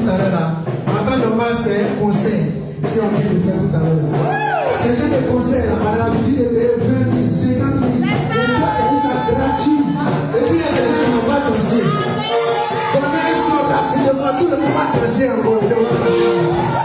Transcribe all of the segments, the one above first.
tout à l'heure là, ma tante normale, c'est un conseil qui est en train de faire tout à l'heure. Ces gens de conseils là, on a l'habitude de payer 20 000, 50 000. On peut faire ça gratuit. Et puis il y a des gens qui n'ont pas dansé. Donc là, ils sont là, ils demandent tout le monde à danser encore. Ils demandent à danser encore.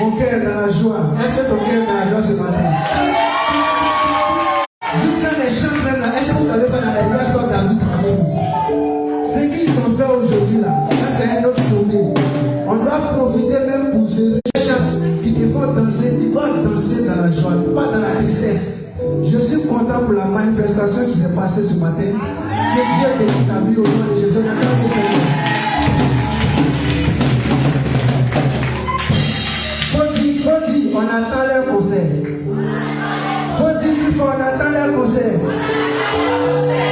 mon cœur est dans la joie. Est-ce que ton cœur est dans la joie ce matin? Jusqu'à les chants même là, est-ce que vous savez pas dans la histoire David Amour? Ce qu'ils ont fait aujourd'hui là, ça c'est un autre sommet. On doit profiter même pour ces chants qui te font danser, tu vas danser dans la joie, pas dans la tristesse. Je suis content pour la manifestation qui s'est passée ce matin. Que Dieu t'établit au nom de Jésus. Faut dire, on attend leur concert. Faut dire plus fort, on attend leur concert.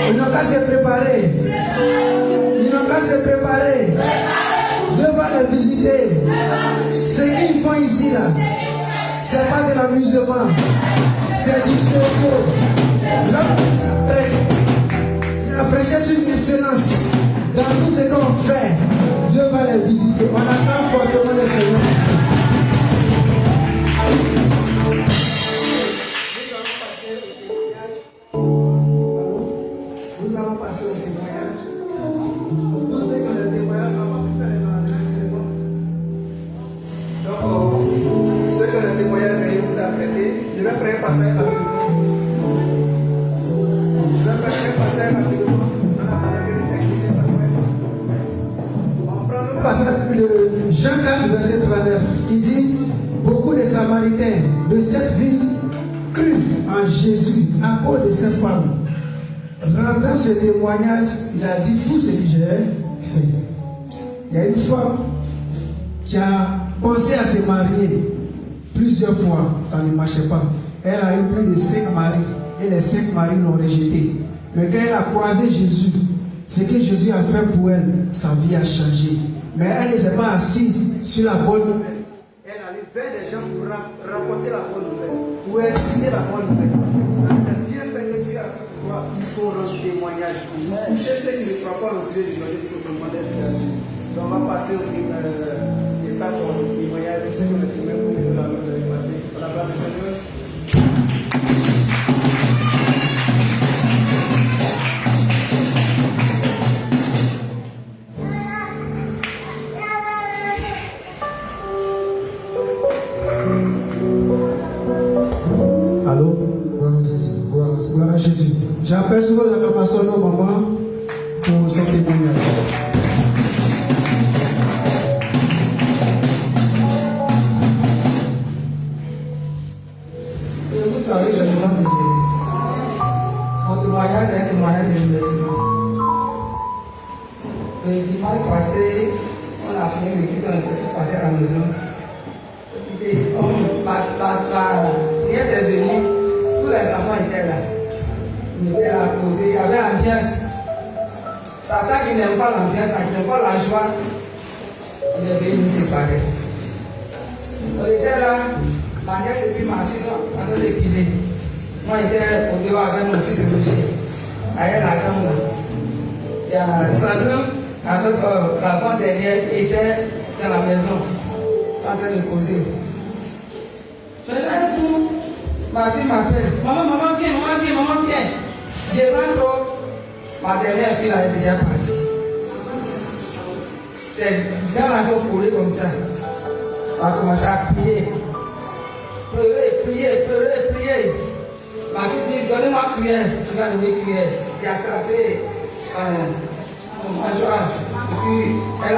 Ils n'ont qu'à se préparer. Ils n'ont qu'à se préparer. Dieu va les visiter. Ce qu'ils font ici là, c'est pas de l'amusement. C'est du cerveau. Il a prêché sur une excellence. Dans tout ce qu'on fait, Dieu va les visiter. On attend fortement le Seigneur. Nous allons passer au témoignage. Pour ceux qui ont le témoignage, on va faire les enregistrements. Donc, ceux qui ont le témoignage, veuillez vous apprêter. Je vais prendre un passage rapidement. Je vais prendre un passage rapidement. On prend le passage de Jean 4, verset 39. Il dit: beaucoup de Samaritains de cette ville crurent en Jésus à cause de cette femme. Rendant ce témoignage, il a dit tout ce que j'ai fait. Il y a une femme qui a pensé à se marier plusieurs fois, ça ne marchait pas. Elle a eu plus de 5 maris et les 5 maris l'ont rejetée. Mais quand elle a croisé Jésus, ce que Jésus a fait pour elle, sa vie a changé. Mais elle ne s'est pas assise sur la bonne nouvelle. Elle allait vers des gens pour raconter la bonne nouvelle, pour expliquer la bonne nouvelle. C'est-à-dire, Dieu fait que Dieu a fait pour toi, il faut rendre témoignage. Toucher ceux qui ne croient pas au Dieu, il faut demander à Dieu. Donc on va passer au étape du témoignage. Nous savons que le témoignage pour nous l'avons passé. On la gloire du Seigneur. Gloire à Jésus. J'appelle souvent l'acclamation de nos mamans pour son témoignage. Et vous savez, je demande de Jésus. Mon témoignage est un témoignage de remerciement. Le dimanche passé, on a fini l'équipe, on est passé à la maison. Et la prière s'est venue, tous les enfants étaient là. Il était à poser, il y avait l'ambiance. Satan qui n'aime pas l'ambiance, qui n'aime pas la joie, il est venu nous séparer. On était là, ma nièce et puis ma fille sont en train de piler. Moi j'étais au dehors avec mon fils Roger, avec la chambre. Il y a Sandrine avec l'enfant derrière qui était dans la maison, en train de causer. Maintenant tout, ma fille m'appelle, maman viens. Je rentre, ma dernière fille elle est déjà partie. C'est dans la zone coulée comme ça. On a commencé à prier. Pleurer. Ma fille dit, donnez-moi une cuillère. Tu vas donner une cuillère. J'ai attrapé mon mangeoire. Et puis, elle a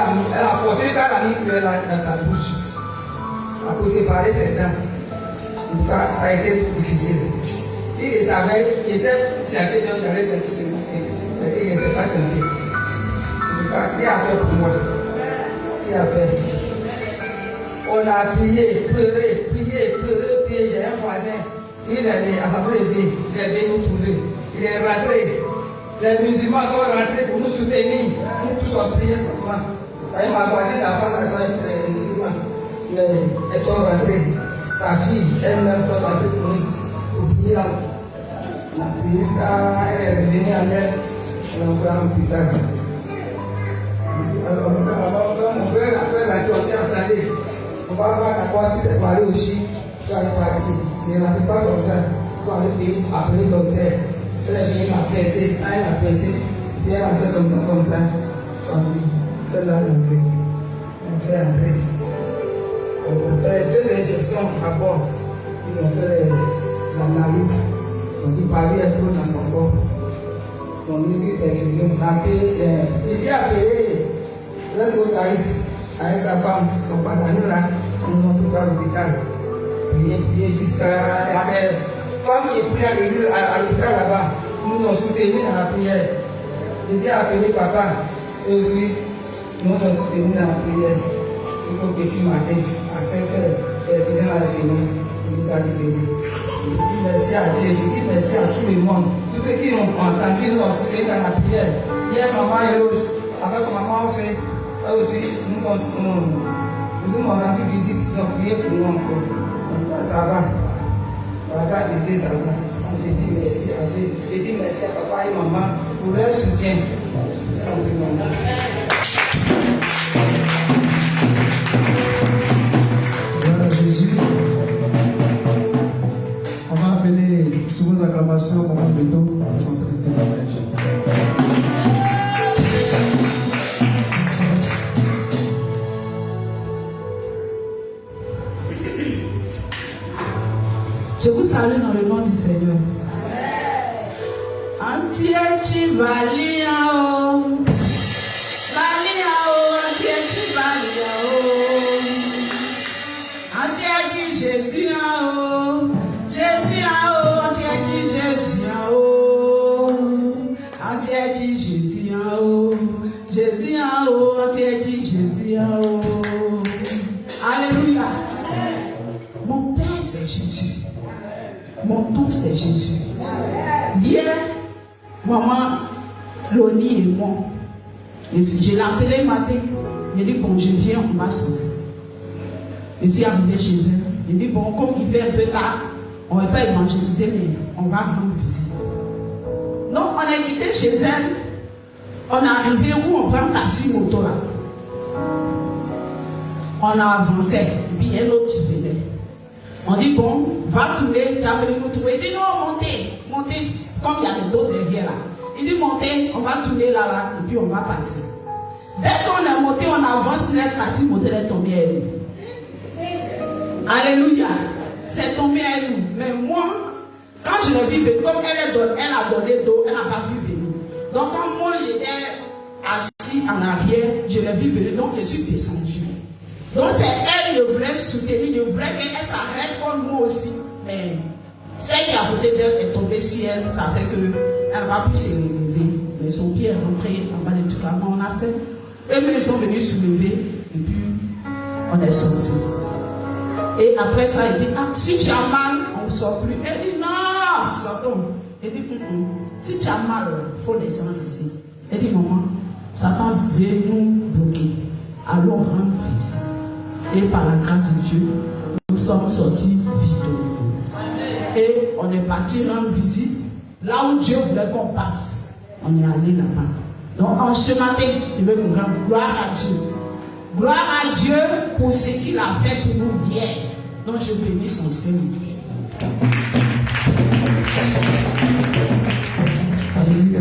posé quand elle a mis une cuillère dans sa bouche. Elle a pu séparer ses dents. En tout cas, ça a été difficile. Si je savais, je sais chanter, donc j'allais chanter sur moi. Et je ne sais pas chanter. En tout cas, qui a fait pour moi? Qui a fait? On a prié, pleuré. J'ai un voisin. Il est allé à sa plaisir. Il est venu nous trouver. Il est rentré. Les musulmans sont rentrés pour nous soutenir. Nous tous sommes priés simplement. Ma voisine, la femme, elles sont musulmans. Elles sont rentrées. Sa fille, elle-même, sont rentrées pour nous prier là. On a prié jusqu'à elle est revenue en elle. On a encore un plus tard. Alors, mon frère, la frère, la qui attendez. On va voir d'abord si c'est pour aller au Chine. Tu vas partir. Mais la plupart comme ça, ils sont allés appeler le docteur. Elle est venue m'apaiser. Elle m'a apaisé. Puis elle a fait son nom comme ça. Celle-là, on fait entrer. On fait 2 2 injections à bord. Ils ont fait les analyses. Donc il parlait trop dans son corps. Donc ils ont perfusion. Il a appelé l'espotaris avec sa femme, son partenaire là. Nous ont pris à l'hôpital. Prier jusqu'à. Il y a des femmes qui prient à l'hôpital là-bas. Nous nous soutenus dans la prière. Il a appelé papa. Et aussi, nous nous soutenus dans la prière. Il faut que tu m'arrives à 5 heures. Et tu viens à la finir. Il nous a libérés. Je dis merci à Dieu. Je dis merci à tout le monde. Tous ceux qui ont entendu nous soutenir dans la prière. Hier, maman et l'autre, avec maman, on fait. Là aussi, nous m'ont rendu visite. Donc, priez pour nous encore. Donc, ça va. La grâce de Dieu, ça va. Je dis merci à Dieu. Je dis merci à papa et maman pour leur soutien. Voilà Jésus. On va appeler sous vos acclamations Maman Beto pour son témoignage. Je vous salue dans le nom du Seigneur. Entier tu valiao, entier tu valiao, entier qui Jésus Jésus entier qui Jésus entier qui Jésus Jésus entier qui Jésus. Alléluia. Mon Père c'est Jésus. Mon tout c'est Jésus. Hier, maman, Loni et moi, je l'ai appelé le matin. Il dit bon, je viens, on va sortir. Je suis arrivé chez elle. Il dit bon, comme il fait un peu tard, on ne va pas évangéliser, mais on va rendre visite. Donc, on a quitté chez elle. On est arrivé où on prend taxi moto là. On a avancé. Et puis, il y a un autre qui venait. On dit bon, va tourner, tu as venu nous trouver. Il dit non, montez, comme il y a des dos derrière là. Il dit montez, on va tourner là, et puis on va partir. Dès qu'on est monté, on avance, la taxi moteur est tombée à nous. Alléluia. C'est tombé à nous. Mais moi, quand je l'ai vu venir, comme elle a donné d'eau, elle n'a pas vu venir. Donc quand moi j'étais assis en arrière, je l'ai vu venir, donc je suis descendu. Donc c'est elle, je voulais soutenir, je voulais qu'elle s'arrête comme moi aussi. Mais celle qui est à côté d'elle est tombée sur elle, ça fait qu'elle ne va plus se relever. Mais son pied est rentré en bas de tout cas. On a fait. Eux-mêmes ils sont venus soulever et puis on est sorti. Et après ça, il dit, ah, si tu as mal, on ne sort plus. Elle dit, non, sortons. Elle dit, si tu as mal, il faut descendre ici. Elle dit, maman, Satan veut nous bloquer. Allons rendre visite. Et par la grâce de Dieu, nous sommes sortis vitaux. Et on est parti rendre visite. Là où Dieu voulait qu'on parte, on est allé là-bas. Donc en ce matin, je veux nous rendre gloire à Dieu. Gloire à Dieu pour ce qu'il a fait pour nous hier. Donc je bénis son Seigneur. Alléluia.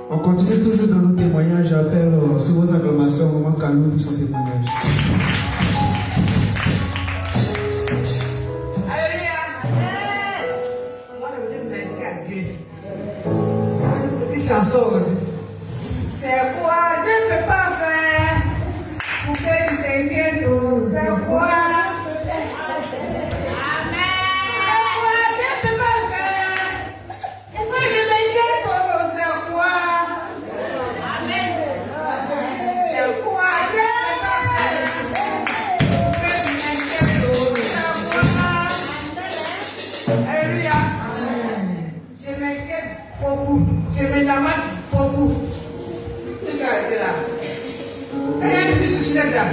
On continue toujours dans nos témoignages. J'appelle sous vos acclamations Maman Kalou pour son témoignage. Alléluia. Moi, je veux dire merci à Dieu. Une petite chanson. C'est quoi Dieu ne peut pas faire pour que tu t'inquiètes tout. C'est quoi? Je me lamente beaucoup. Tout ça était là. Rien de plus sur là.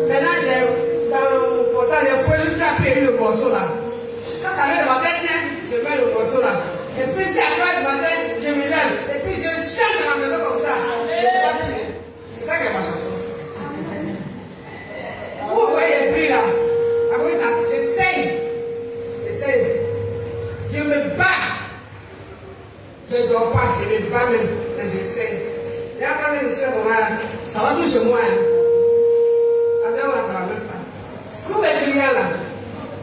Maintenant, dans le portail, il faut juste appeler le morceau là. Quand ça met devant tête, je mets le morceau là. Et puis, si après devant tête, je me lève. Et puis, je chante dans la maison comme ça. C'est ça qui est ma chanson. Vous voyez le prix là. Après ça, j'essaye. Je me bats. Je ne dors pas, je me bats même. Mais je sais. Et après, je sais, ça va tout venus chez moi. Avec moi, ça va même pas. Tous mes clients là,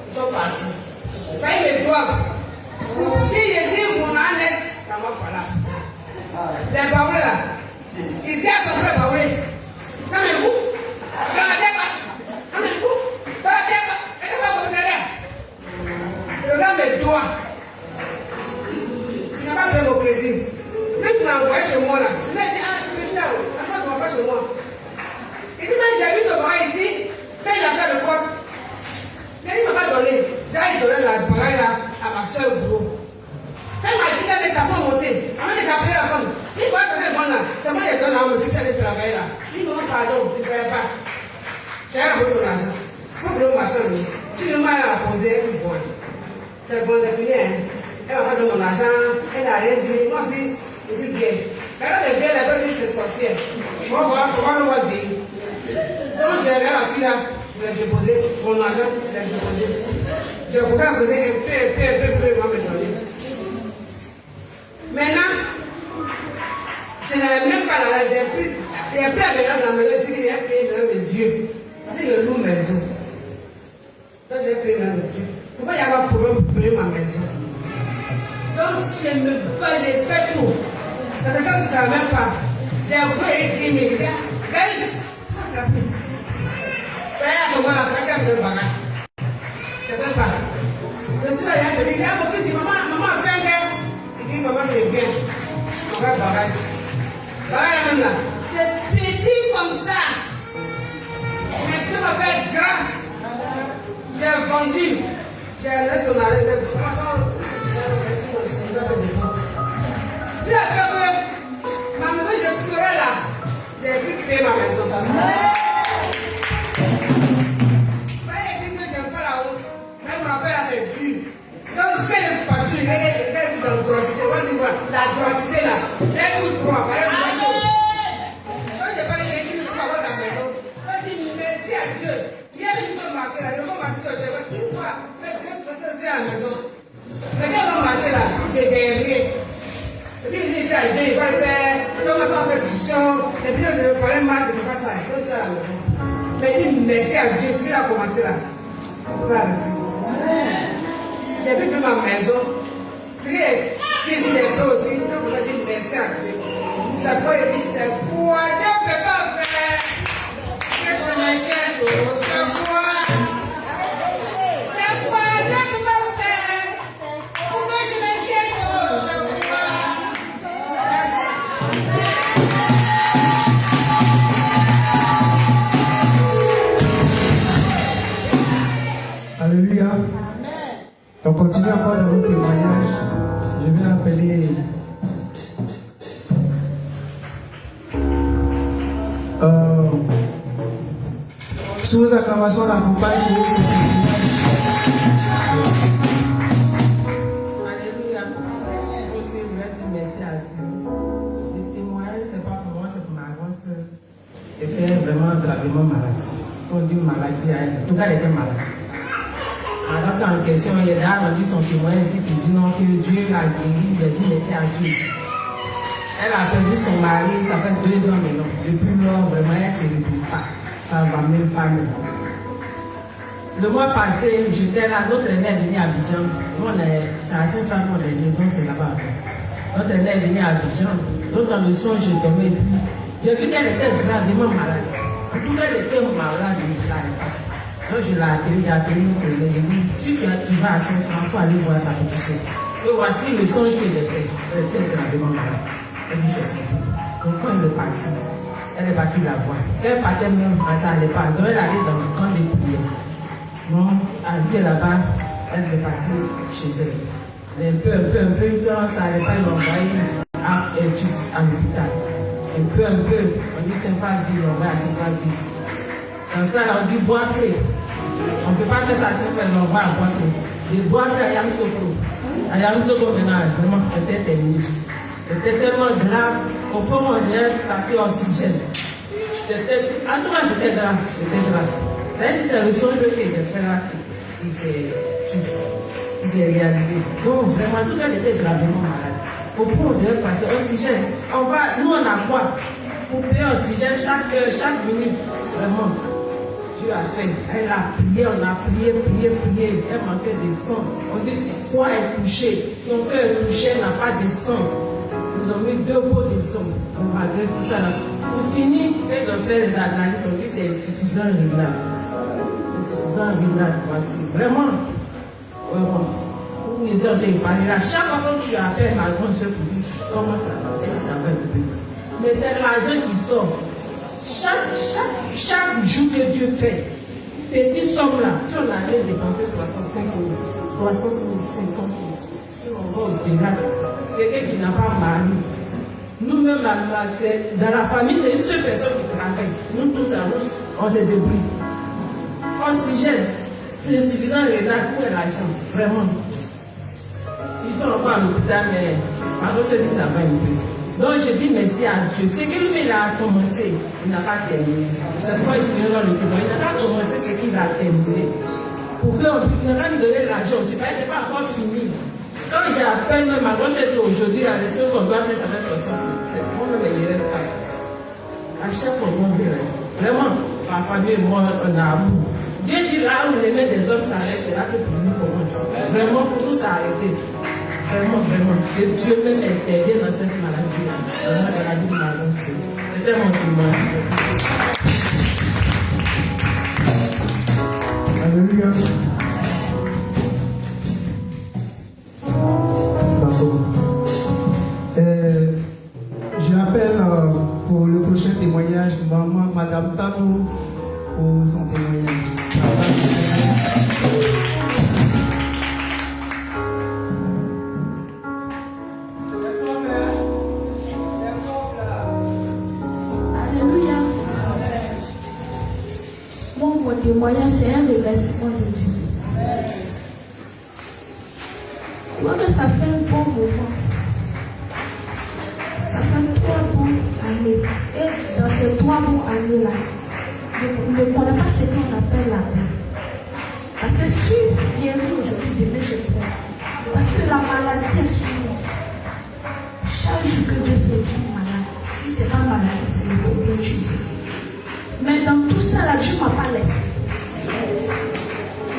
ils sont partis. Ils me doivent. Si je dis mon âne, ça ne va pas là. Les baoulés là, ils disent à son frère baoulé. Non mais vous, dans la tête, non mais vous, dans la tête, elle n'est pas comme ça. Le gars me doit. Il n'a pas fait mon crédit. Lui qui m'a envoyé chez moi là, il m'a dit, ah, tu là, après ça ne va pas chez moi. Il dit, mais j'ai vu ton bras ici, quand il a fait le poste. Mais il ne m'a pas donné. Là, il donnait la bagaille là à ma soeur au boulot. Quand il m'a dit ça, les personnes montées. Avant que j'appelle la femme, il va donner le bon là. C'est moi qui donne là, aussi, qui a travaillé là. Il me dit, pardon, je ne savais pas. J'ai un peu de l'argent. Il faut que ma soeur, si le mal a posé, il faut. C'est bon, c'est fini, hein. Elle m'a pas donné mon argent, elle n'a rien dit. Moi aussi, je suis gay. Elle a des gays, elle a dit c'est sorcière. Moi, voilà, je vais le voir dire. Donc, j'ai regardé la fille là, je l'ai déposé, mon argent, je l'ai déposé. Je l'ai déposé, il va me donner. Maintenant, je n'avais même pas la j'ai pris à la maison, c'est qu'il a pris même Dieu. Parce que je loue maison. Donc, j'ai pris même Dieu. Pourquoi il y a un problème pour payer ma maison? Donc, je me bats, j'ai fait tout. Parce que quand je ne savais même pas, j'ai pris 10 000. Frère, comment la frère qui a le bagage? Je ne sais pas. Je suis là, il y a mon fils, maman a fait un gars. Il dit, maman, je vais bien. On va bagage. Bagage même là. C'est petit comme ça. Mais Dieu m'a fait grâce. J'ai vendu. J'ai laissé son arrêt. Dieu a fait que ma maison, j'ai pleuré là. J'ai pu payer ma maison. Donc, c'est le papier, la gratuité là. J'ai eu droit, par exemple. Quand j'ai pas eu l'église sur la maison, je dis merci à Dieu. Il y a des gens qui marchent là, ils vont marcher une fois, mais Dieu se faisait à la maison. Mais quand ils vont marcher là, j'ai gagné. Et puis ils disent, j'ai pas fait, on ne m'a pas fait du son, et puis on ne parlait mal de pas ça, il faut ça à la maison. Mais il dit merci à Dieu, s'il a commencé là. On va arrêter. J'ai vu ma maison, très triste des peu aussi, donc on a dit merci à Dieu. Ça peut être dit, c'est quoi? Je ne peux pas faire. Qu'est-ce que je vais faire? C'est quoi? C'est quoi? Je ne peux pas faire. Pourquoi je vais faire? C'est quoi? Merci. Alléluia. On continue encore dans nos témoignages. Je vais appeler sous vos acclamations l'accompagne pour ce témoignage. Alléluia. Aussi, je voulais dire merci à Dieu. Le témoignage, ce n'est pas pour moi, c'est pour ma grande soeur. Elle était vraiment gravement malade. On dit maladie à elle. En tout cas, elle était malade. Alors, c'est en question, il a rendu son témoignage ici qui dit non, que Dieu l'a guéri, il a dit merci à Dieu. Elle a perdu son mari, ça fait 2 ans maintenant. Depuis lors, vraiment, elle ne se réveille pas. Ça ne va même pas maintenant. Le mois passé, j'étais là, notre aîné est venu à Abidjan. C'est à Saint-Franc qu'on est venu, donc c'est là-bas. Notre aîné est venu à Abidjan. Donc dans le son, j'ai tombé et puis j'ai vu qu'elle était gravement malade. En tout cas, elle était malade, je ne savais pas. Donc je l'ai appelé, j'ai appelé notre aîné. J'ai dit, si tu vas à Saint-Franc, il faut aller voir ta petite soeur. Et voici le songe que j'ai fait. Elle était gravement malade. Elle dit, j'ai compris. Donc quand elle est partie la voir. Elle partait même à ça, elle n'est pas. Donc elle allait dans le camp de prière. Donc, arrivée là-bas, elle est partie chez elle. Mais un peu, quand ça n'allait pas, ils l'ont envoyé à l'hôpital. Un peu, on dit Saint-Faville, on va à Saint-Faville. Dans ça, on dit Bois-Fré. On ne peut pas faire ça à Saint-Faville, on va à Bois-Fré. Les Bois-Fré à Yamoussoukro. À Yamoussoukro, maintenant, vraiment, c'était terminé. C'était tellement grave, au point où on est passé oxygène. En tout cas, c'était grave. C'est le songe que j'ai fait là qui s'est réalisé. Donc, vraiment, tout le monde était gravement malade. Au point où on devait passer oxygène. Nous, on a quoi? Pour payer oxygène. oxygène chaque heure, chaque minute. Vraiment. Dieu a fait. Elle a prié, on a prié. Elle manquait de sang. On dit, foie est touché. Son cœur est touché, elle n'a pas de sang. Ils ont mis 2 pots de sang. Malgré tout ça, là. Pour finir, quand ils ont fait les analyses, on dit c'est insuffisant renal. Insuffisant renal, voici. Vraiment. Pour les autres, ils parlent là. Chaque fois que tu appelles ma grande soeur pour dire comment ça va, ça va être bien. Mais c'est l'argent qui sort. Chaque jour que Dieu fait, petite somme là, si on allait dépenser 65 euros, 60 000, 50 000, si on va au débat, quelqu'un qui n'a pas mari, nous-mêmes, dans la famille, c'est une seule personne qui travaille. Nous tous, on se débrouille. Oxygène, c'est suffisant renal pour l'argent, vraiment. Ils sont encore à l'hôpital, mais par contre, je dis ça va un peu. Donc je dis merci à Dieu. Ce que lui a commencé, il n'a pas terminé. C'est pourquoi il vient dans le témoin. Il n'a pas commencé ce qu'il a terminé. Pour qu'on ne pas lui donner l'argent, il n'est pas encore fini. Quand j'appelle même ma grosse tête aujourd'hui, la leçon qu'on doit faire, ça fait 60. C'est moi-même, il reste pas. À chaque fois, on dit vraiment, ma famille et moi, on a un bout. Dieu dit là où les mains des hommes s'arrêtent, c'est là que pour nous commence. Vraiment, pour nous, ça a arrêté. Vraiment. Et Dieu même intervient dans cette maladie. Dans la maladie de ma grande soeur. C'était mon témoignage. Alléluia. J'appelle pour le prochain témoignage Madame Tanou pour son témoignage. Alléluia. Mon témoignage, c'est un remerciement de Dieu. Je vois que ça fait un bon moment. Ça fait 3 bonnes années. Et dans ces 3 bonnes années-là, je ne connais pas ce qu'on appelle la paix. Parce que si hier aujourd'hui, demain je pleure. Parce que la maladie est sur moi. Chaque jour que Dieu fait, je suis malade. Si ce n'est pas maladie, c'est le problème de Dieu. Mais dans tout ça, là, Dieu ne m'a pas laissé.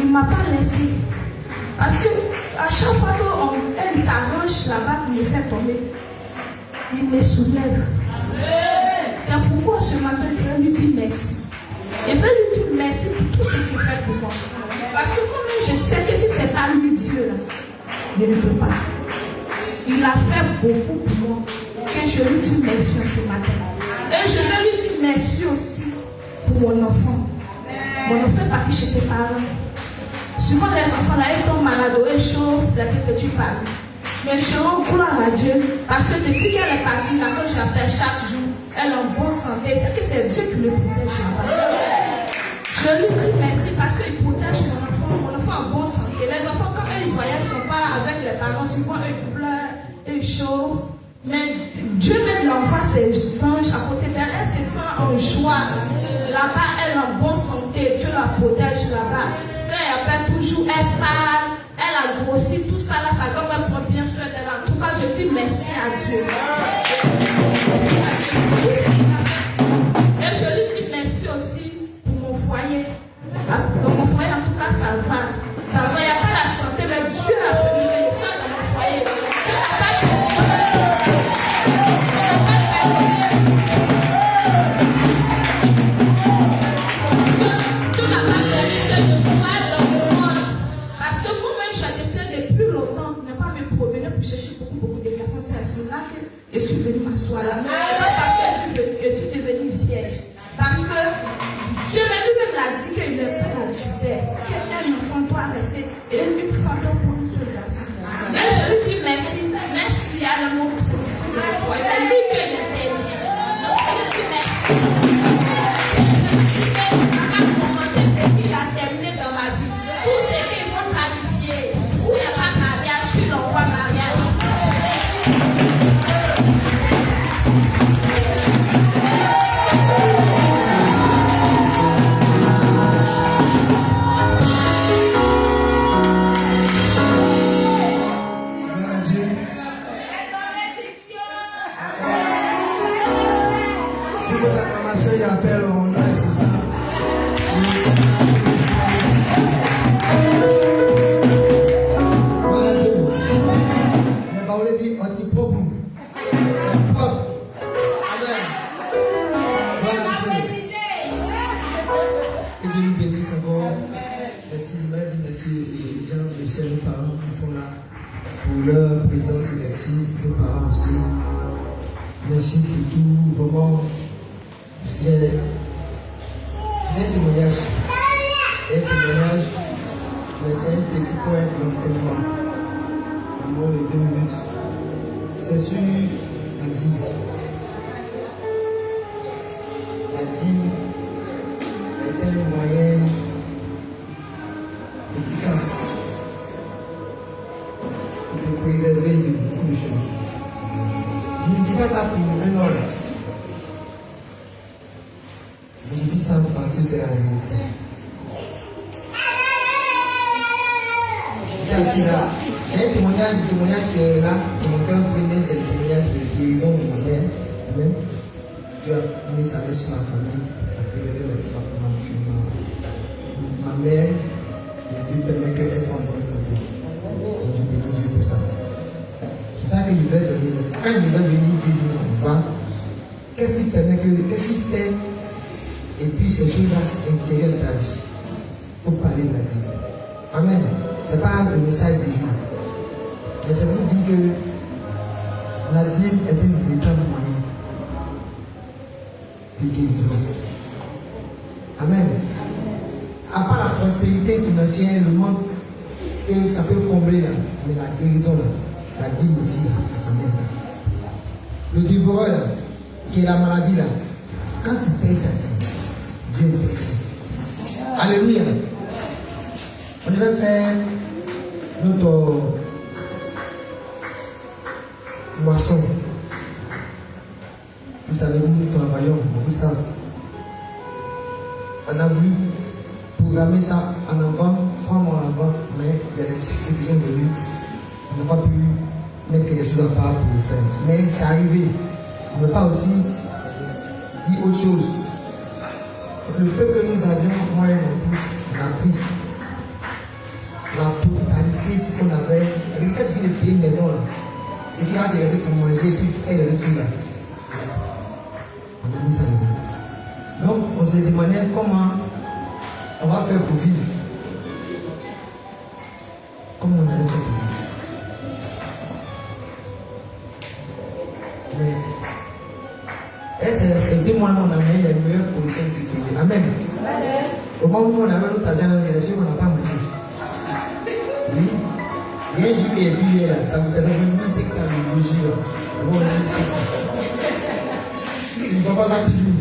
Il ne m'a pas laissé. Parce que à chaque fois qu'elle s'arrange là-bas pour me faire tomber, il me soulève. C'est pourquoi ce matin, je vais lui dire merci. Je vais lui dire merci pour tout ce qu'il fait pour moi. Parce que moi-même, je sais que si ce n'est pas lui, Dieu, là, je ne peux pas. Il a fait beaucoup pour moi. Et je lui dis merci ce matin. Et je vais lui dire merci aussi pour mon enfant. Mon enfant est parti chez ses parents. Souvent les enfants là, ils tombent malades, ils chauffent, dès que tu parles. Mais je rends gloire à Dieu parce que depuis qu'elle est partie, là, quand j'appelle chaque jour, elle est en bonne santé. C'est que c'est Dieu qui le protège là-bas. Je lui dis merci parce qu'il protège mon enfant en bonne santé. Les enfants, quand ils voyagent, ils ne sont pas avec les parents, souvent ils pleurent, ils chauffent. Mais Dieu met l'enfant, ses anges à côté d'elle, elle se sent en joie. Là-bas, elle est en bonne santé, Dieu la protège là-bas. Quand elle appelle toujours, elle parle, elle a grossi, tout ça là, ça donne un point bien sûr d'elle. En tout cas, je dis merci à Dieu. Et je lui dis merci aussi pour mon foyer. Donc mon foyer, en tout cas, ça va. Ça va, il n'y a pas la santé, mais Dieu a permis de faire dans mon foyer. Je suis venue m'asseoir. l'acclamation, j'appelle au nom responsable. Voilà, c'est bon. Mais Paul dit, on dit propre. C'est propre. Amen. Voilà, c'est bon. Que Dieu nous bénisse encore. Merci, je vais dire merci les gens, merci à nos parents qui sont là pour leur présence et merci nos parents aussi. Merci pour tout, vraiment. C'est un témoignage. C'est un témoignage, mais c'est un petit point d'enseignement. En moins de 2 minutes. C'est sur la dîme. La dîme est un moyen efficace de préserver de beaucoup de choses. Je ne dis pas ça pour un homme. Je dis ça parce que c'est la vérité. J'ai un témoignage qui est là, dans mon cœur premier, c'est le témoignage de guérison de ma mère. Amen. Dieu a mis sa main sur ma famille. Ma mère, Dieu permet qu'elle soit en bonne santé. Je bénis Dieu pour ça. C'est ça que je vais donner. Quand je vais venir, Dieu dit on va. Qu'est-ce qui permet qu'est-ce qui fait, et puis ces choses-là s'intègrent dans ta vie. Il faut parler de la dîme. Amen. Ce n'est pas le message du jour. Mais je vous dis que la dîme est un véritable moyen de guérison. Amen. À part la prospérité financière, le manque que ça peut combler là, mais la guérison là, la dîme aussi là, ça m'aide. Le dévoreur là, qui est la maladie là, quand tu payes ta dîme, Dieu est béni. Alléluia. On devait faire notre moisson. Vous savez, nous travaillons, vous savez. On a voulu programmer ça en avant, 3 mois avant, mais il y a des difficultés qui sont venues. On n'a pas pu mettre quelque chose à part pour le faire. Mais c'est arrivé. On ne peut pas aussi dire autre chose. Le peu que nous avions, moi et mon épouse, on a pris la totalité de ce qu'on avait. Quand tu viens de payer une maison, c'est qu'il va te rester pour manger et puis faire le retour là. On a mis ça dedans. Donc, on s'est demandé comment on va faire pour vivre. Comment on allait faire pour vivre. Mais, c'est 2 mois où on a mis les meilleures conditions de sécurité. Amen. Au moment où on avait notre argent, il y a des choses qu'on n'a pas mangé. Oui. Il y a un jour qui est venu là, ça vous savez, 1600 le jour. On a 1600. Il ne va pas ça toujours.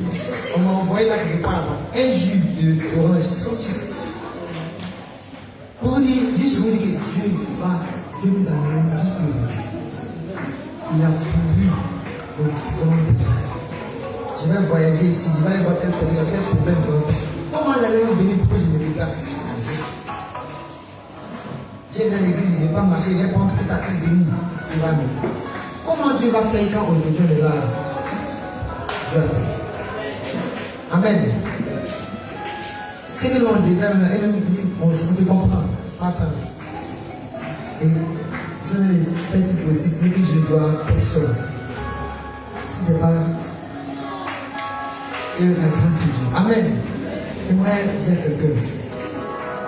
On m'a envoyé ça quelque part là-bas. Un jus d'orange sans sucre. Pour dire, juste vous dire que Dieu nous a donné jusqu'à aujourd'hui. Il a pourvu aux différentes personnes. Je vais voyager ici, je vais aller voir telle personne, il y a quel problème. Comment j'allais venir pour que je me déplace? J'ai dans l'église, il ne veut pas marcher, il ne va pas prendre tout à fait béni. Tu vas me dire. Comment Dieu va faire quand aujourd'hui on est là? Dieu va faire. Amen. C'est que l'on désire, on peut comprendre. Attends. Et je vais faire tout possible que je dois personne. Si ce n'est pas que la grâce de Dieu. Amen. J'aimerais dire à quelqu'un.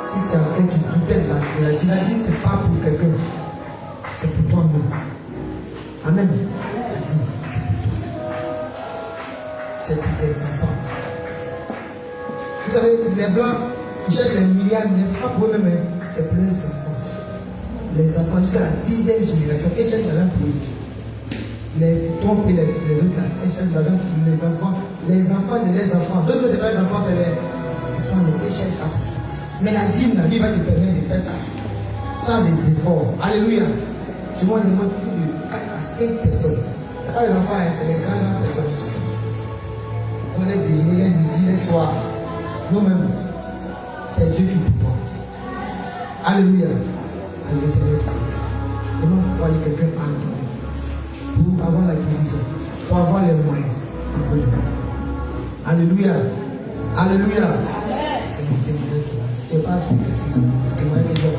Si tu as fait du doutais de la dynamique, ce n'est pas pour quelqu'un. C'est pour toi-même. Amen. C'est pour tes enfants. Vous savez, les blancs, ils cherchent les milliards, mais ce n'est pas pour eux-mêmes, c'est pour les enfants. Les enfants, jusqu'à la 10e génération, ils cherchent l'argent pour eux. Les trompes et les autres, ils cherchent l'argent pour les enfants. Les enfants de les enfants. D'autres, ce n'est pas les enfants, c'est les. Ils sont les pécheurs sacrifiés. Mais la dîme, lui, va te permettre de faire ça. Sans les efforts. Alléluia. Je moi, je demande plus de 4 à 5 personnes. Ce n'est pas les enfants, c'est les grandes personnes. On les déjeuner, les midi, les soirs. Nous-mêmes, c'est Dieu qui nous porte. Alléluia. Comment envoyer quelqu'un à nous pour avoir la guérison, pour avoir les moyens, il faut le faire. Alléluia. Alléluia. C'est mon témoignage. Et pas le témoignage de Dieu.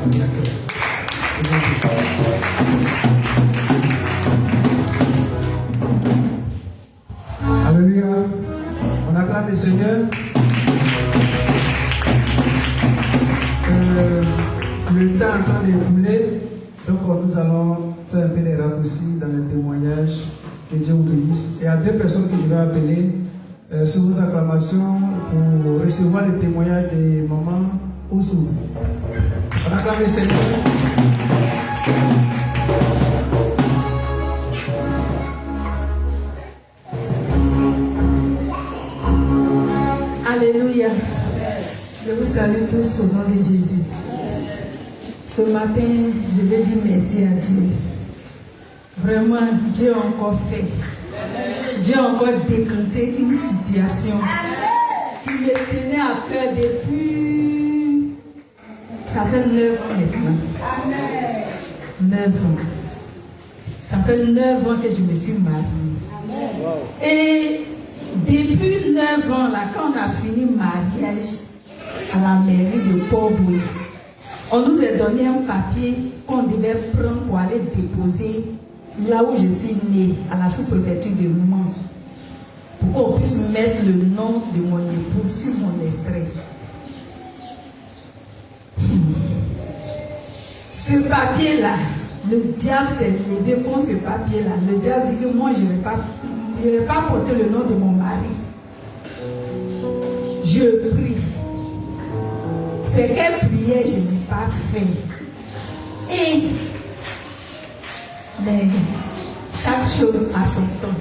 Alléluia. On acclame le Seigneur. Le temps est en train d'écouler. Donc nous allons faire un peu des raccourcis dans les témoignages. Que Dieu vous bénisse. Et à deux personnes que je vais appeler sur vos acclamations pour recevoir le témoignage des mamans Oussou. On acclame le Seigneur. Alléluia. Je vous salue tous au nom de Jésus. Ce matin, je vais dire merci à Dieu. Vraiment, Dieu a encore fait. Dieu a encore décrété une situation qui me tenait à cœur depuis. Ça fait 9 ans maintenant. 9 ans. Ça fait 9 ans que je me suis mariée. Et depuis 9 ans, là, quand on a fini le mariage à la mairie de Port-Boué, on nous a donné un papier qu'on devait prendre pour aller déposer là où je suis née, à la sous-préfecture de Mans, pour qu'on puisse mettre le nom de mon époux sur mon extrait. Ce papier-là, le diable s'est levé contre ce papier-là. Le diable dit que moi, je ne vais pas porter le nom de mon mari. Je prie. C'est quelle prière je n'ai pas fait. Mais chaque chose a son temps.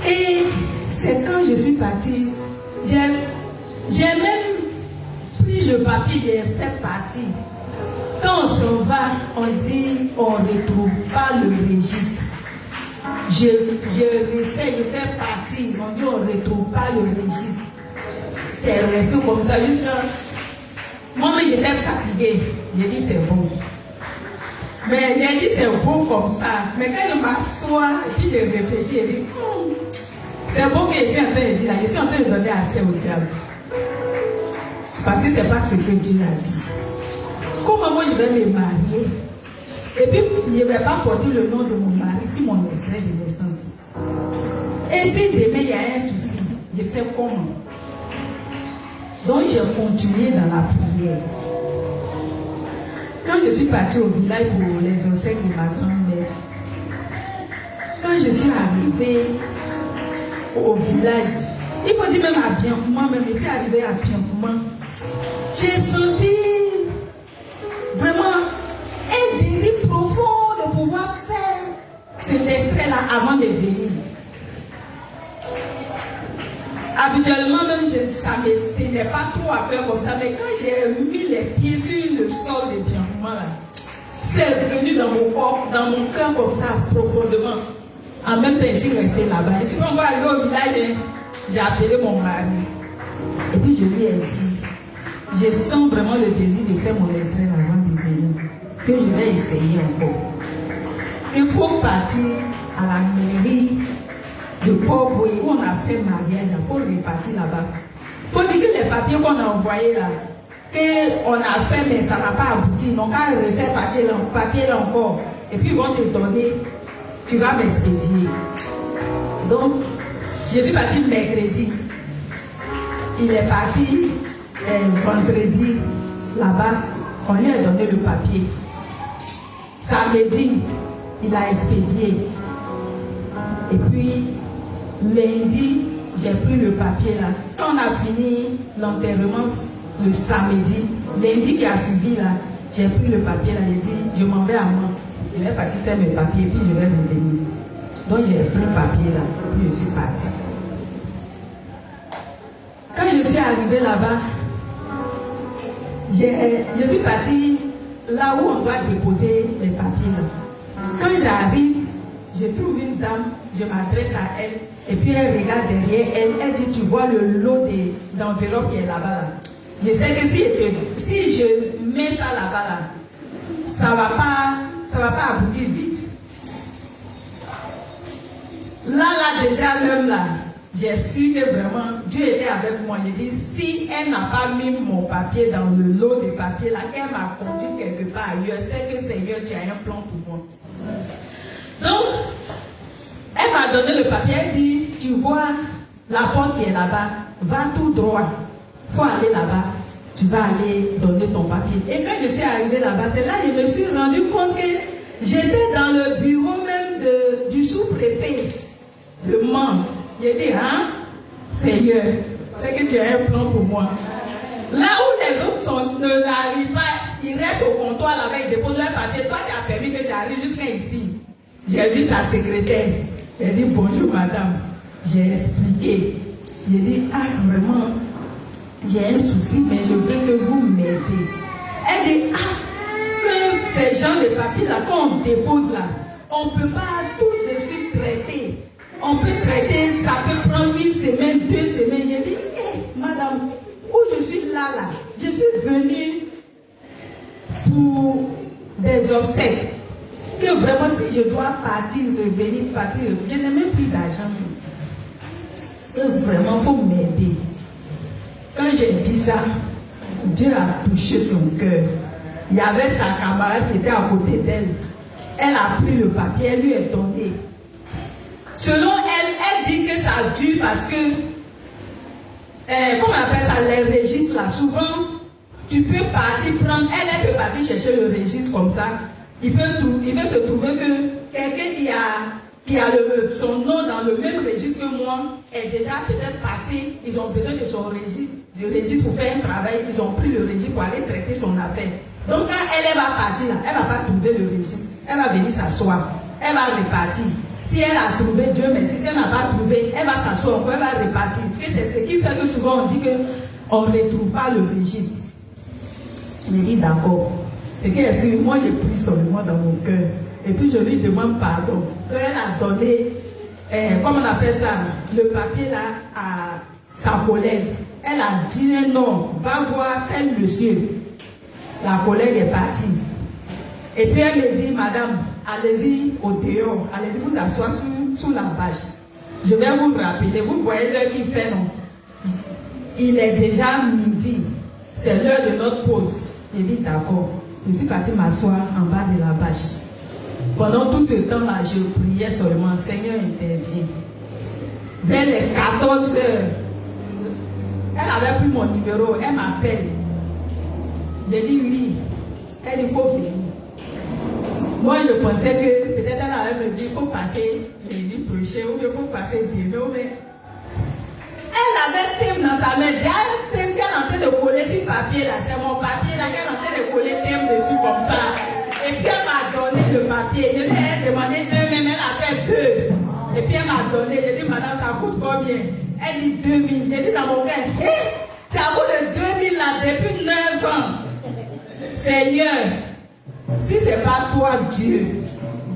Et c'est quand je suis partie, j'ai même pris le papier, j'ai fait partie. Quand on s'en va, on dit on ne retrouve pas le registre. Je fais partie, on dit on ne retrouve pas le registre. C'est resté comme ça, juste moi, j'étais fatiguée. J'ai dit c'est bon. Mais j'ai dit c'est bon comme ça. Mais quand je m'assois et puis je réfléchis, j'ai dit c'est bon que je suis en train de dire là. Je suis en train de donner assez au diable. Parce que ce n'est pas ce que Dieu a dit. Comment moi je vais me marier et puis je ne vais pas porter le nom de mon mari sur mon extrait de naissance. Et si demain il y a un souci, je fais comment? Donc j'ai continué dans la prière. Quand je suis partie au village pour les obsèques de ma grand-mère, quand je suis arrivée au village, il faut dire même à Biancouma, même je suis arrivée à Biancouma, j'ai senti vraiment un désir profond de pouvoir faire cet extrait-là avant de venir. Habituellement, même ça ne me tenait pas trop à cœur comme ça, mais quand j'ai mis les pieds sur le sol de Biancouma, c'est venu dans mon corps, dans mon cœur comme ça, profondément. En même temps, je suis restée là-bas. Et si on va arriver au village, j'ai appelé mon mari. Et puis je lui ai dit, je sens vraiment le désir de faire mon extrait avant de venir, que je vais essayer encore. Il faut partir à la mairie de Port-Boué où on a fait mariage, il faut repartir là-bas. Il faut dire que les papiers qu'on a envoyés là, qu'on a fait mais ça n'a pas abouti, donc quand on refait partir le papier là encore, et puis ils vont te donner, tu vas m'expédier. Donc, je suis partie mercredi. Il est parti vendredi là-bas, on lui a donné le papier. Samedi, il a expédié. Et puis, lundi, j'ai pris le papier là. Quand on a fini l'enterrement le samedi, lundi qui a suivi là, j'ai pris le papier là, j'ai dit, je m'en vais à moi. Je vais partir faire mes papiers et puis je vais revenir. Donc j'ai pris le papier là, puis je suis partie. Quand je suis arrivée là-bas, je suis partie là où on doit déposer les papiers là. Quand j'arrive, je trouve une dame, je m'adresse à elle, et puis elle regarde derrière elle, elle dit, tu vois le lot d'enveloppes qui est là-bas là. Je sais que si je mets ça là-bas là, ça va pas aboutir vite. Là déjà même là, j'ai su que vraiment Dieu était avec moi. Il dit, si elle n'a pas mis mon papier dans le lot des papiers là, qu'elle m'a conduit quelque part ailleurs, c'est que Seigneur, tu as un plan pour moi. Donc, elle m'a donné le papier, elle dit, tu vois la porte qui est là-bas, va tout droit, il faut aller là-bas, tu vas aller donner ton papier. Et quand je suis arrivée là-bas, c'est là que je me suis rendu compte que j'étais dans le bureau même du sous-préfet de Mans. J'ai dit, hein, Seigneur, c'est que tu as un plan pour moi. Là où les autres n'arrivent pas, ils restent au comptoir là-bas, ils déposent leur papier. Toi, tu as permis que tu arrives jusqu'à ici. J'ai vu sa secrétaire. Elle dit, bonjour madame. J'ai expliqué. J'ai dit, ah vraiment, j'ai un souci, mais je veux que vous m'aidez. Elle dit, ah, que ces gens de papier là, quand on dépose là, on ne peut pas tout de suite traiter. On peut traiter, ça peut prendre 1 semaine, 2 semaines. J'ai dit, hey, madame, où je suis là, je suis venue pour des obsèques. Que vraiment, si je dois partir, revenir, partir, je n'ai même plus d'argent. Que vraiment, il faut m'aider. Quand j'ai dit ça, Dieu a touché son cœur. Il y avait sa camarade qui était à côté d'elle. Elle a pris le papier, elle lui a donné. Selon elle, elle dit que ça dure parce que, comment on appelle ça, les registres là, souvent, tu peux partir prendre, elle peut partir chercher le registre comme ça. Il peut se trouver que quelqu'un qui a son nom dans le même registre que moi est déjà peut-être passé, ils ont besoin de son registre pour faire un travail, ils ont pris le registre pour aller traiter son affaire. Donc quand elle va partir là, elle ne va pas trouver le registre, elle va venir s'asseoir, elle va repartir. Si elle a trouvé, Dieu merci, si elle n'a pas trouvé, elle va s'asseoir encore, elle va repartir. Et c'est ce qui fait que souvent on dit qu'on ne retrouve pas le registre. Je dis d'accord. Et qu'elle suit, moi j'ai pris seulement dans mon cœur. Et puis je lui demande pardon. Quand elle a donné, comment on appelle ça, le papier là à sa collègue. Elle a dit non, va voir tel monsieur. La collègue est partie. Et puis elle me dit, madame, allez-y au dehors, allez-y vous asseoir sous la bâche. Je vais vous rappeler, vous voyez l'heure qu'il fait, non? Il est déjà midi. C'est l'heure de notre pause. J'ai dit d'accord. Je suis partie m'asseoir en bas de la bâche. Pendant tout ce temps-là, je priais seulement, Seigneur intervient. Vers les 14 heures, elle avait pris mon numéro, elle m'appelle. J'ai dit oui. Elle dit, il faut venir. Moi, je pensais que peut-être elle allait me dire, il faut passer lundi prochain, ou il faut passer demain, mais elle avait un thème dans sa main. Il y a un thème qu'elle est en train de coller sur le papier là. C'est mon papier là qu'elle est en train de coller thème dessus comme ça. Et puis elle m'a donné le papier. Je lui ai demandé 1, même elle a fait 2. Et puis elle m'a donné. J'ai dit, madame, ça coûte combien? Elle dit 2000. J'ai dit dans mon cœur, c'est à cause de 2000 là depuis 9 ans. Seigneur, si ce n'est pas toi, Dieu,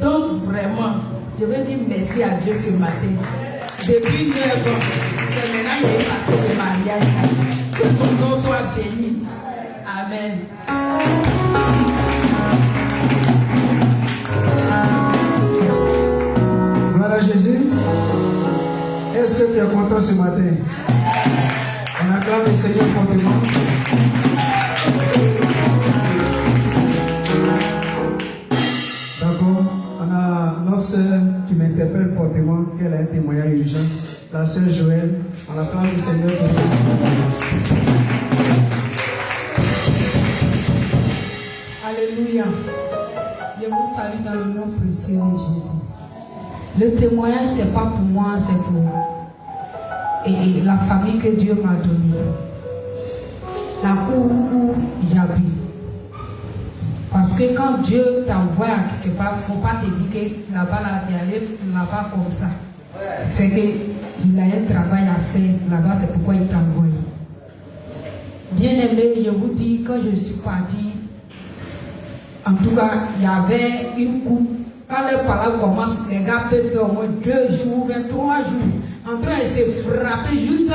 donc vraiment, je veux dire merci à Dieu ce matin. Depuis 9 ans, c'est maintenant il y a eu partie de mariage. Que son nom soit béni. Amen. Gloire à Jésus. Est-ce que tu es content ce matin? On acclame le Seigneur fortement. D'accord. On a notre sœur qui m'interpelle fortement, qu'elle a un témoignage d'urgence. La sœur Joël. On acclame le Seigneur fortement. Alléluia. Je vous salue dans le nom précieux de Jésus. Le témoignage, ce n'est pas pour moi, c'est pour la famille que Dieu m'a donnée. La cour où j'habite. Parce que quand Dieu t'envoie à quelque part, il ne faut pas te dire que là-bas, aller là-bas comme ça. C'est qu'il a un travail à faire là-bas, c'est pourquoi il t'envoie. Bien aimé, je vous dis, quand je suis partie, en tout cas, il y avait une coupe. Quand les paroles commencent, les gars peuvent faire au moins 2 jours, 23 jours, en train de se frapper. Juste,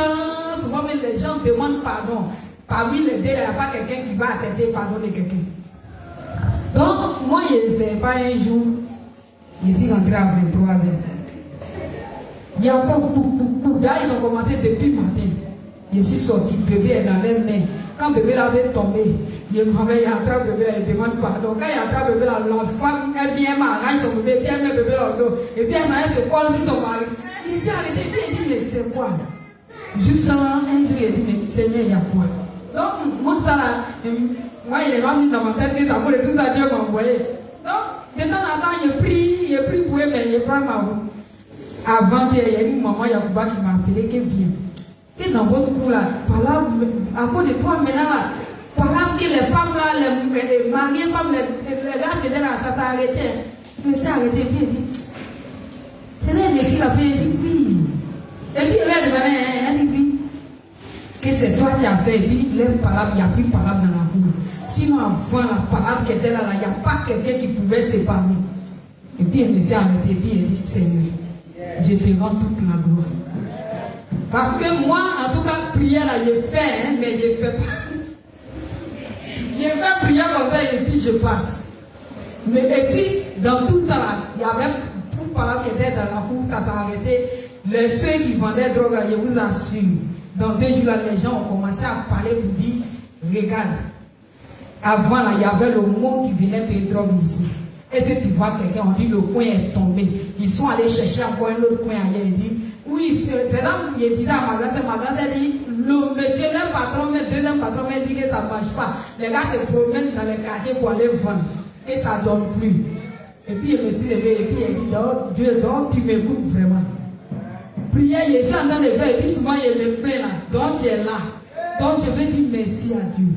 souvent, même les gens demandent pardon. Parmi les deux, il n'y a pas quelqu'un qui va accepter pardon de quelqu'un. Donc, moi, je ne sais pas un jour, je suis rentré à 23 heures. Il y a encore beaucoup. Là, ils ont commencé depuis le matin. Je suis sorti, bébé est dans les mains. Quand bébé l'avait tombé, il attrape bébé, il demande pardon. Quand il attrape bébé, la femme, elle vient m'arrache son bébé, puis elle met bébé dans le dos. Et puis elle se colle sur son mari. Il s'est arrêté, puis il dit, mais c'est quoi? Juste un jour, il dit, mais Seigneur, il y a quoi? Donc, moi, il est mis dans ma tête que d'amour et tout ça, Dieu m'a envoyé. Donc, de temps en temps, je prie pour eux, mais je prends ma route. Avant, il y a une maman Yacouba qui m'a appelé, qui vient. Qui dans votre coup là, par là, à cause de toi maintenant là, par là que les femmes là, les mariées femmes, les gars qui étaient là, ça t'a arrêté. Je me suis arrêté, puis il dit, c'est là, mais si la paix, il dit oui. Et puis elle dit oui. Que c'est toi qui as fait, et puis il n'y a plus de parole dans la cour. Sinon, avant la parole qui était là, il n'y a pas quelqu'un qui pouvait séparer. Et puis elle me s'est arrêtée, et puis elle dit, Seigneur, je te rends toute la gloire. Parce que moi, en tout cas, prière, je fais, mais je ne fais pas. Je fais prière comme ça et puis je passe. Mais et puis, dans tout ça, il y avait tout parole qui était dans la cour, ça s'est arrêté. Ceux qui vendaient drogue, je vous assure, dans 2 jours, les gens ont commencé à parler pour dire, regarde, avant, là, il y avait le monde qui venait payer drogue ici. Et si tu vois quelqu'un, on dit le coin est tombé. Ils sont allés chercher encore un autre coin ailleurs. Ils disent, oui, c'est là où il disait à ma grand-sœur, dit, le monsieur, le patron, le deuxième patron, me dit que ça ne marche pas. Les gars se promènent dans les quartiers pour aller vendre. Et ça ne donne plus. Et puis il me suis levé, et puis il dit, Dieu, donc tu m'écoutes vraiment. Prière, il est en train de faire, et puis souvent il me plaît là. Donc il est là. Donc je veux dire merci à Dieu.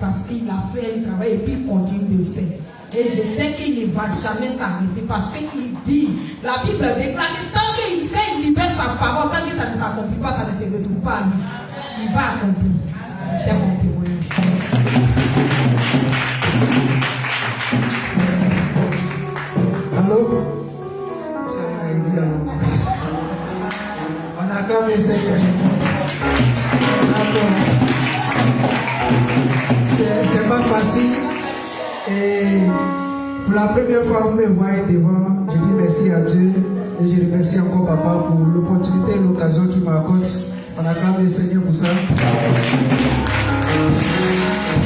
Parce qu'il a fait un travail et puis il continue de le faire. Et je sais qu'il ne va jamais s'arrêter parce qu'il dit, la Bible déclare que tant qu'il libère sa parole, tant que ça ne s'accomplit pas, ça ne se retrouve pas à lui. Il va accomplir. C'est mon témoignage. Allô? On acclame les Seigneurs. C'est pas facile. Et pour la première fois, vous me voyez devant, je dis merci à Dieu et je remercie encore Papa pour l'opportunité et l'occasion qu'il m'accorde. On acclame le Seigneur pour ça.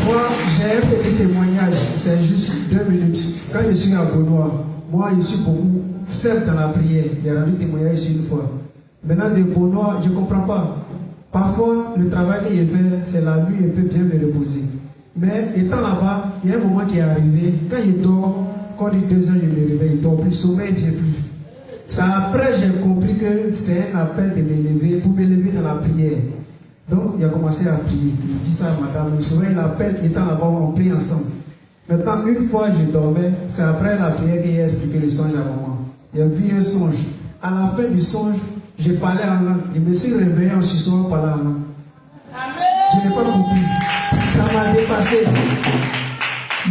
Moi, j'ai un petit témoignage, c'est juste 2 minutes. Quand je suis à Beaunois, moi je suis beaucoup faible dans la prière. J'ai rendu témoignage ici une fois. Maintenant, de Beaunois, je ne comprends pas. Parfois, le travail que je fais, c'est la nuit, je peux bien me reposer. Mais étant là-bas, il y a un moment qui est arrivé. Quand il dort, quand il dit 2 ans, je me réveille, il dort plus, sommeil ne vient plus. C'est après j'ai compris que c'est un appel de me lever, pour me lever dans la prière. Donc il a commencé à prier. Il dit ça à madame, le sommeil l'appelle, étant là-bas, on prie ensemble. Maintenant, une fois je dormais, c'est après la prière qu'il a expliqué le songe à maman. Il a vu un songe. À la fin du songe, j'ai parlé en langue. Je me suis réveillé en suçant par la langue. Je n'ai pas compris. Ça m'a dépassé.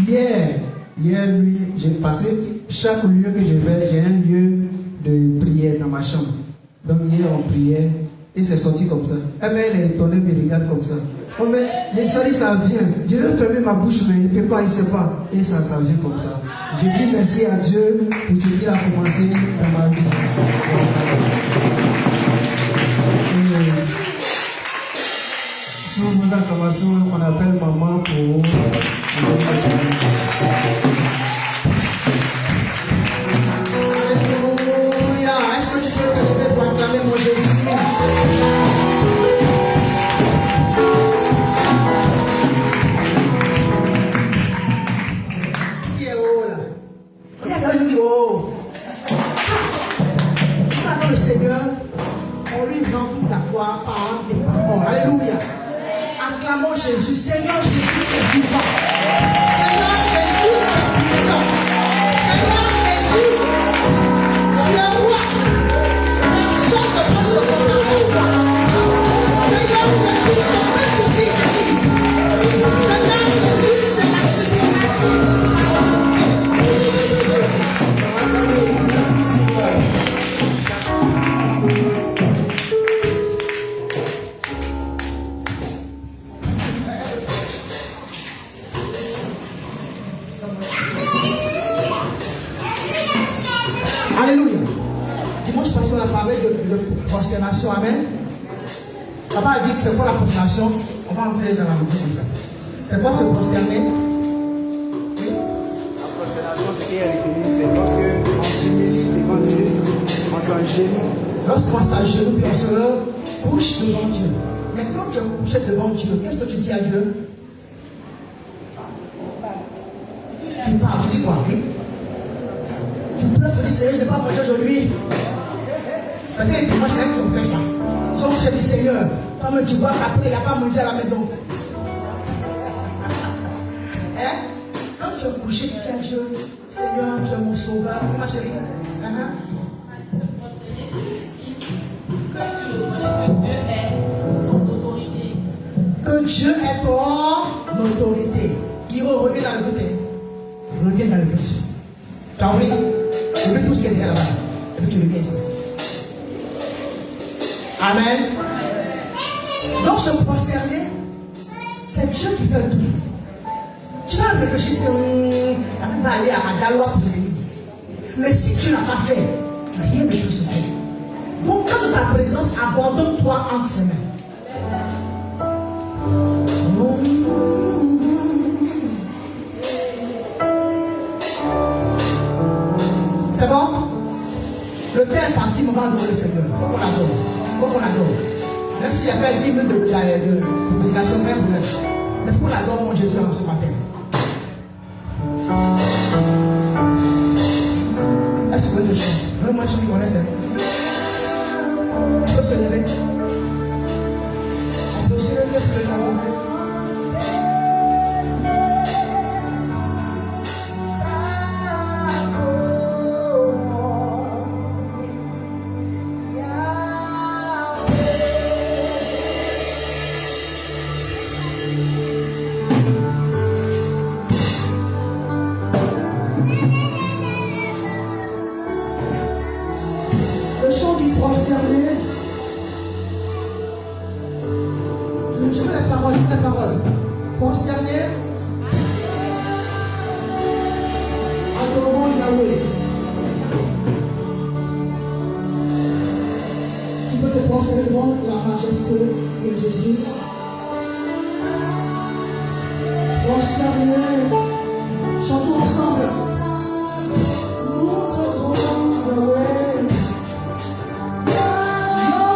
Hier nuit, j'ai passé chaque lieu que je vais, j'ai un lieu de prière dans ma chambre. Donc hier on priait et c'est sorti comme ça. Elle est étonnée, me regarde comme ça. Oh mais les salis ça vient. Je vais fermer ma bouche mais il ne peut pas, il ne sait pas. Et ça vient comme ça. Je dis merci à Dieu pour ce qu'il a commencé dans ma vie. Si on a commencé, on appelle maman pour... Alléluia. Est-ce que tu peux te lever pour acclamer mon Jésus? Qui est haut là? Regarde lui haut. Quand le Seigneur, on lui rend toute la gloire par et par mort. Alléluia. Acclamons Jésus. Seigneur Jésus est vivant. Seigneur Jésus est puissant. Seigneur Jésus, tu es roi. Personne ne peut se comparer à toi. Seigneur Jésus, je peux te dire merci. Seigneur Jésus, je merci. prosternation. Amen. Papa a dit que c'est quoi la prosternation? On va entrer dans la maison comme ça. C'est quoi se prosterner? Oui. La prosternation, ce qui est reconnu, c'est lorsqu'on s'humilie devant Dieu, on s'agenouille. Lorsqu'on s'agenouille, puis on se couche devant Dieu. Mais quand tu es couché devant Dieu, qu'est-ce que tu dis à Dieu? Tu parles, tu dis quoi? Oui. Tu pleures, tu dis Seigneur, je n'ai pas mangé aujourd'hui. Parce que les dimanches, c'est qui ont fait ça. Ils ont dit Seigneur, comme tu vois qu'après, il n'y a pas mangé à la maison. Hein? Quand tu es couché, tu dis à Dieu, Seigneur, tu es mon sauveur. Oui, ma chérie. Que Dieu est ton autorité. Qui revient dans le côté. Reviens dans le but. Tu as oublié? Tu veux tout ce qui est derrière là-bas. Et puis tu reviens ici. Amen. Donc se prosterner, c'est Dieu qui fait tout. Tu vas réfléchir sur on va aller à Galois pour venir. Mais si tu n'as pas fait, rien de tout se fait. Donc quand de ta présence, abandonne-toi en semaine. C'est bon? Le temps est parti, on va adorer le Seigneur. Faut qu'on adore. Faut qu'on adore. Même si j'avais 10 minutes de prédication, même pour l'être. Mais faut qu'on adore mon Jésus ce matin. Est-ce que vous pouvez te chanter? Moi, je suis connais ça. On peut se lever. On peut se lever pour le nom. Le chant du prosterné. Je veux la parole, Prosterné. Adorons Yahweh. Tu peux te prosterner devant la majesté de Jésus. Prosterné. Chantons ensemble. Nous t'adorons Yahweh. Oh,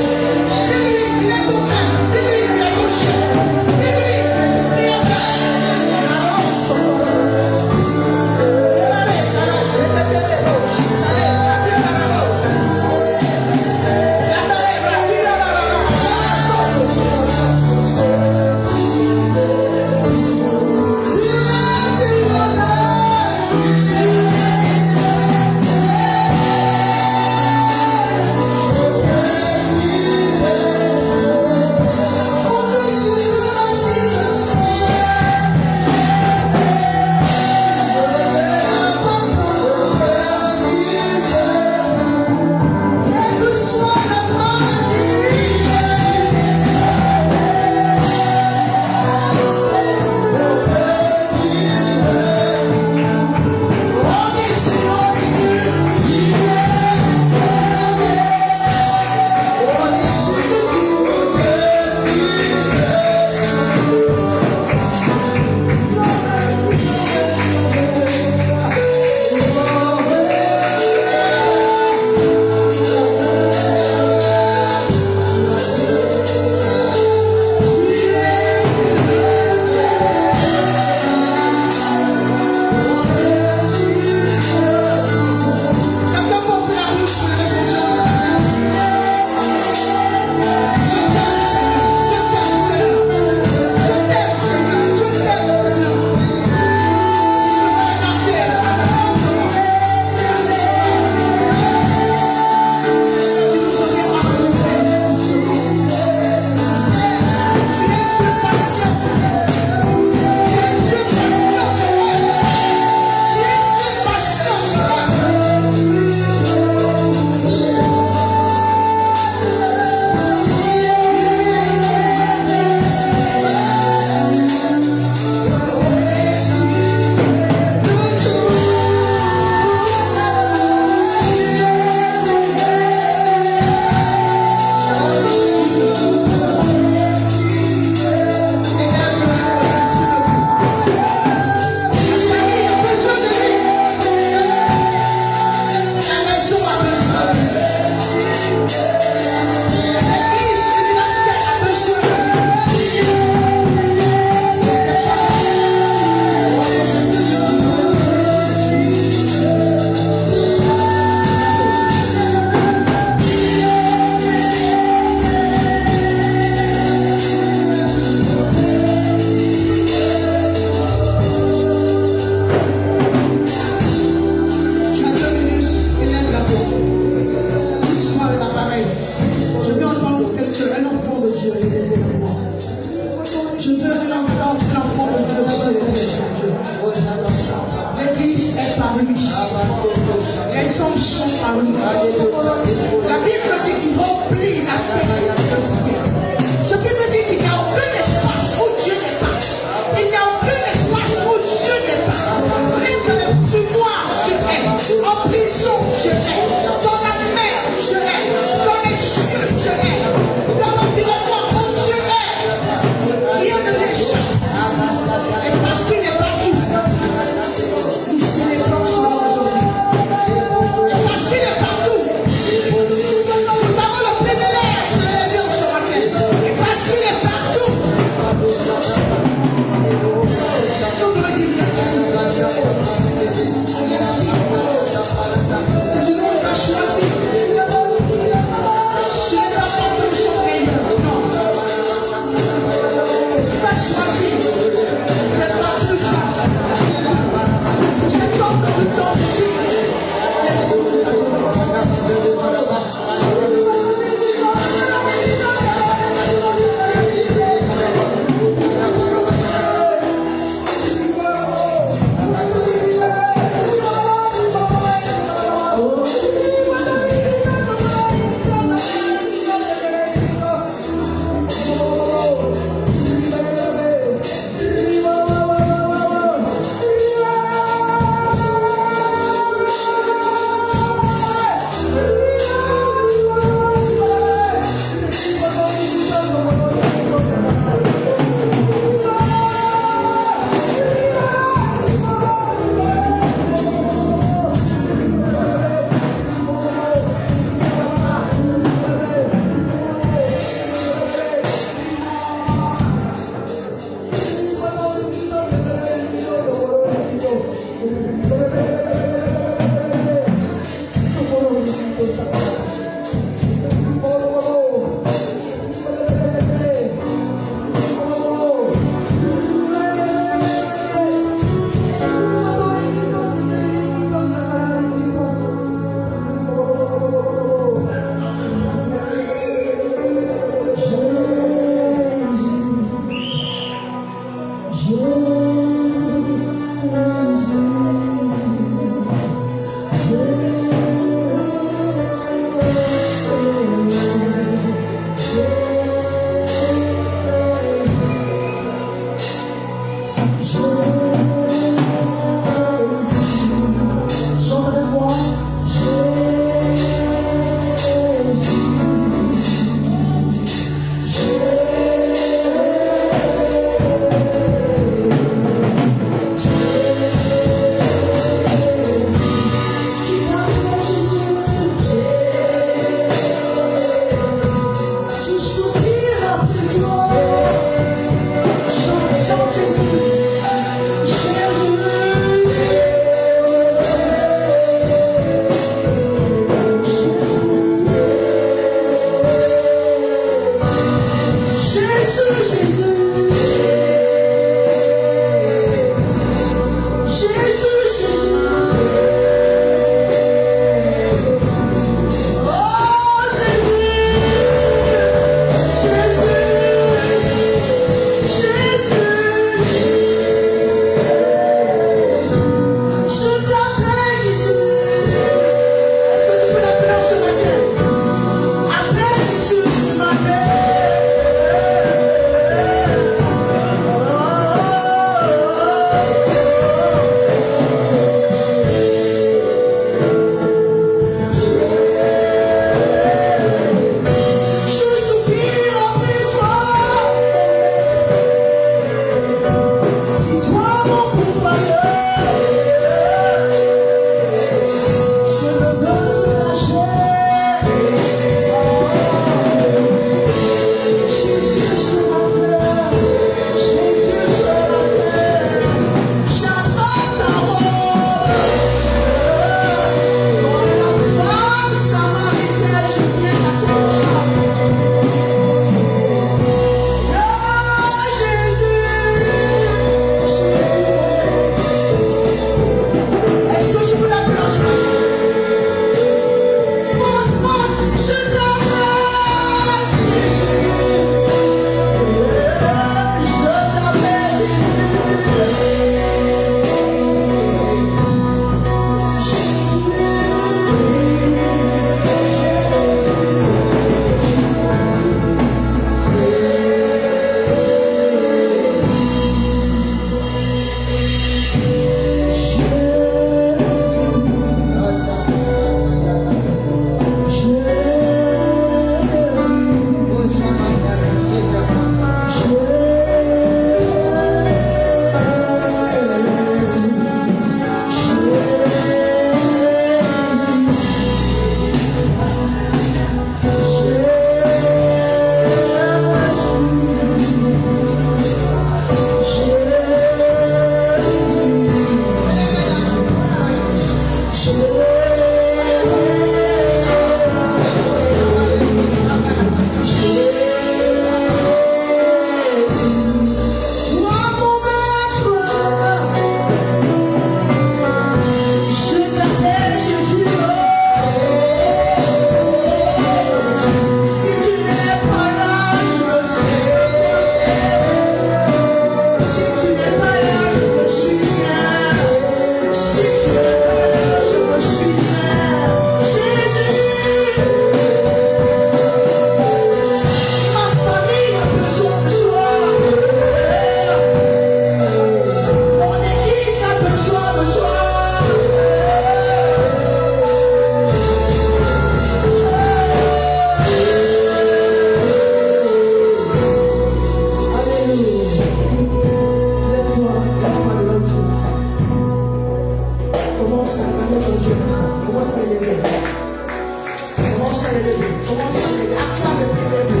Acclame et prie Dieu.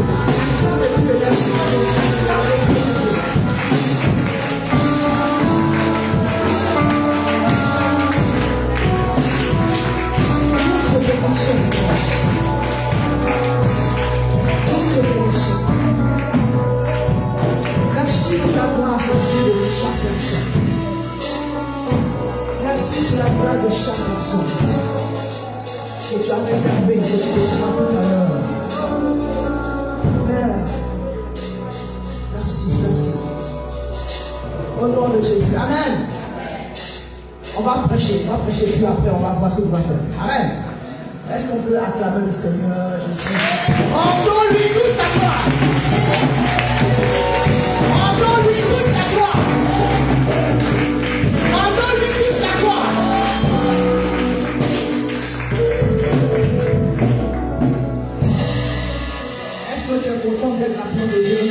Acclame et prie Dieu. Acclame et prie Dieu. Merci pour la grâce de chaque personne. Merci pour la grâce de chaque personne. Que tu as réservé, que tu défends tout à l'heure. Père, merci, merci. Au nom de Jésus. Amen. On va prêcher, puis après on va voir ce qu'on va faire. Amen. Est-ce qu'on peut acclamer le Seigneur Jésus? Rendons-lui toute la gloire. Rendons-lui toute la gloire. Rendons-lui toute la gloire. Est-ce que tu es content d'être la gloire de Dieu?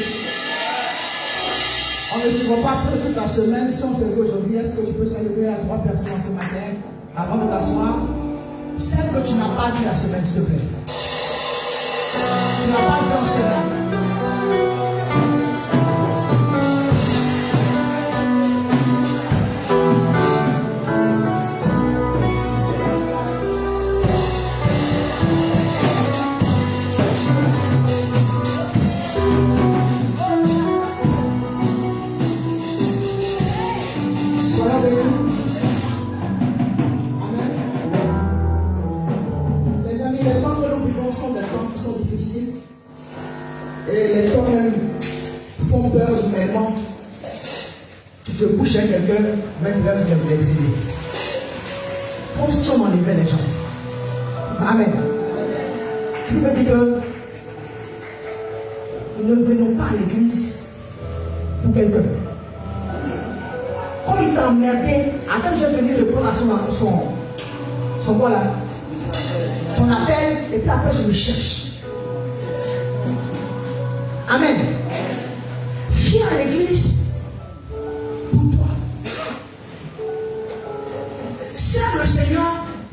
On ne se voit pas après toute la semaine. Si on s'est vu aujourd'hui, est-ce que tu peux saluer à 3 personnes ce matin avant de t'asseoir? Celle que tu n'as pas vu la semaine, s'il te plaît. Tu n'as pas vu en semaine. Tu te couches avec quelqu'un, même l'homme vient de l'exiler. Comme si on enlevait les gens. Amen. Ce qui veut dire que nous ne venons pas à l'église pour quelqu'un. Comme il t'a emmerdé, attends que je venir répondre à son voilà, son appel, et puis après je me cherche. Amen. Viens à l'église. Serve le Seigneur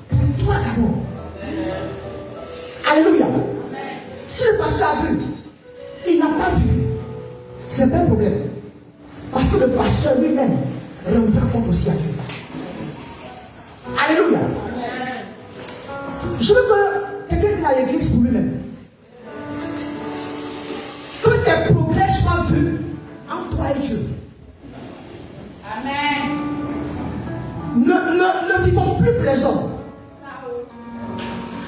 pour toi d'abord. Alléluia. Si le pasteur a vu, il n'a pas vu, c'est pas un problème. Parce que le pasteur lui-même rendra compte aussi à Dieu. Alléluia. Je veux que quelqu'un vienne à l'église pour lui-même. Que tes progrès soient vus en toi et Dieu. Amen. Ne vivons plus pour les hommes.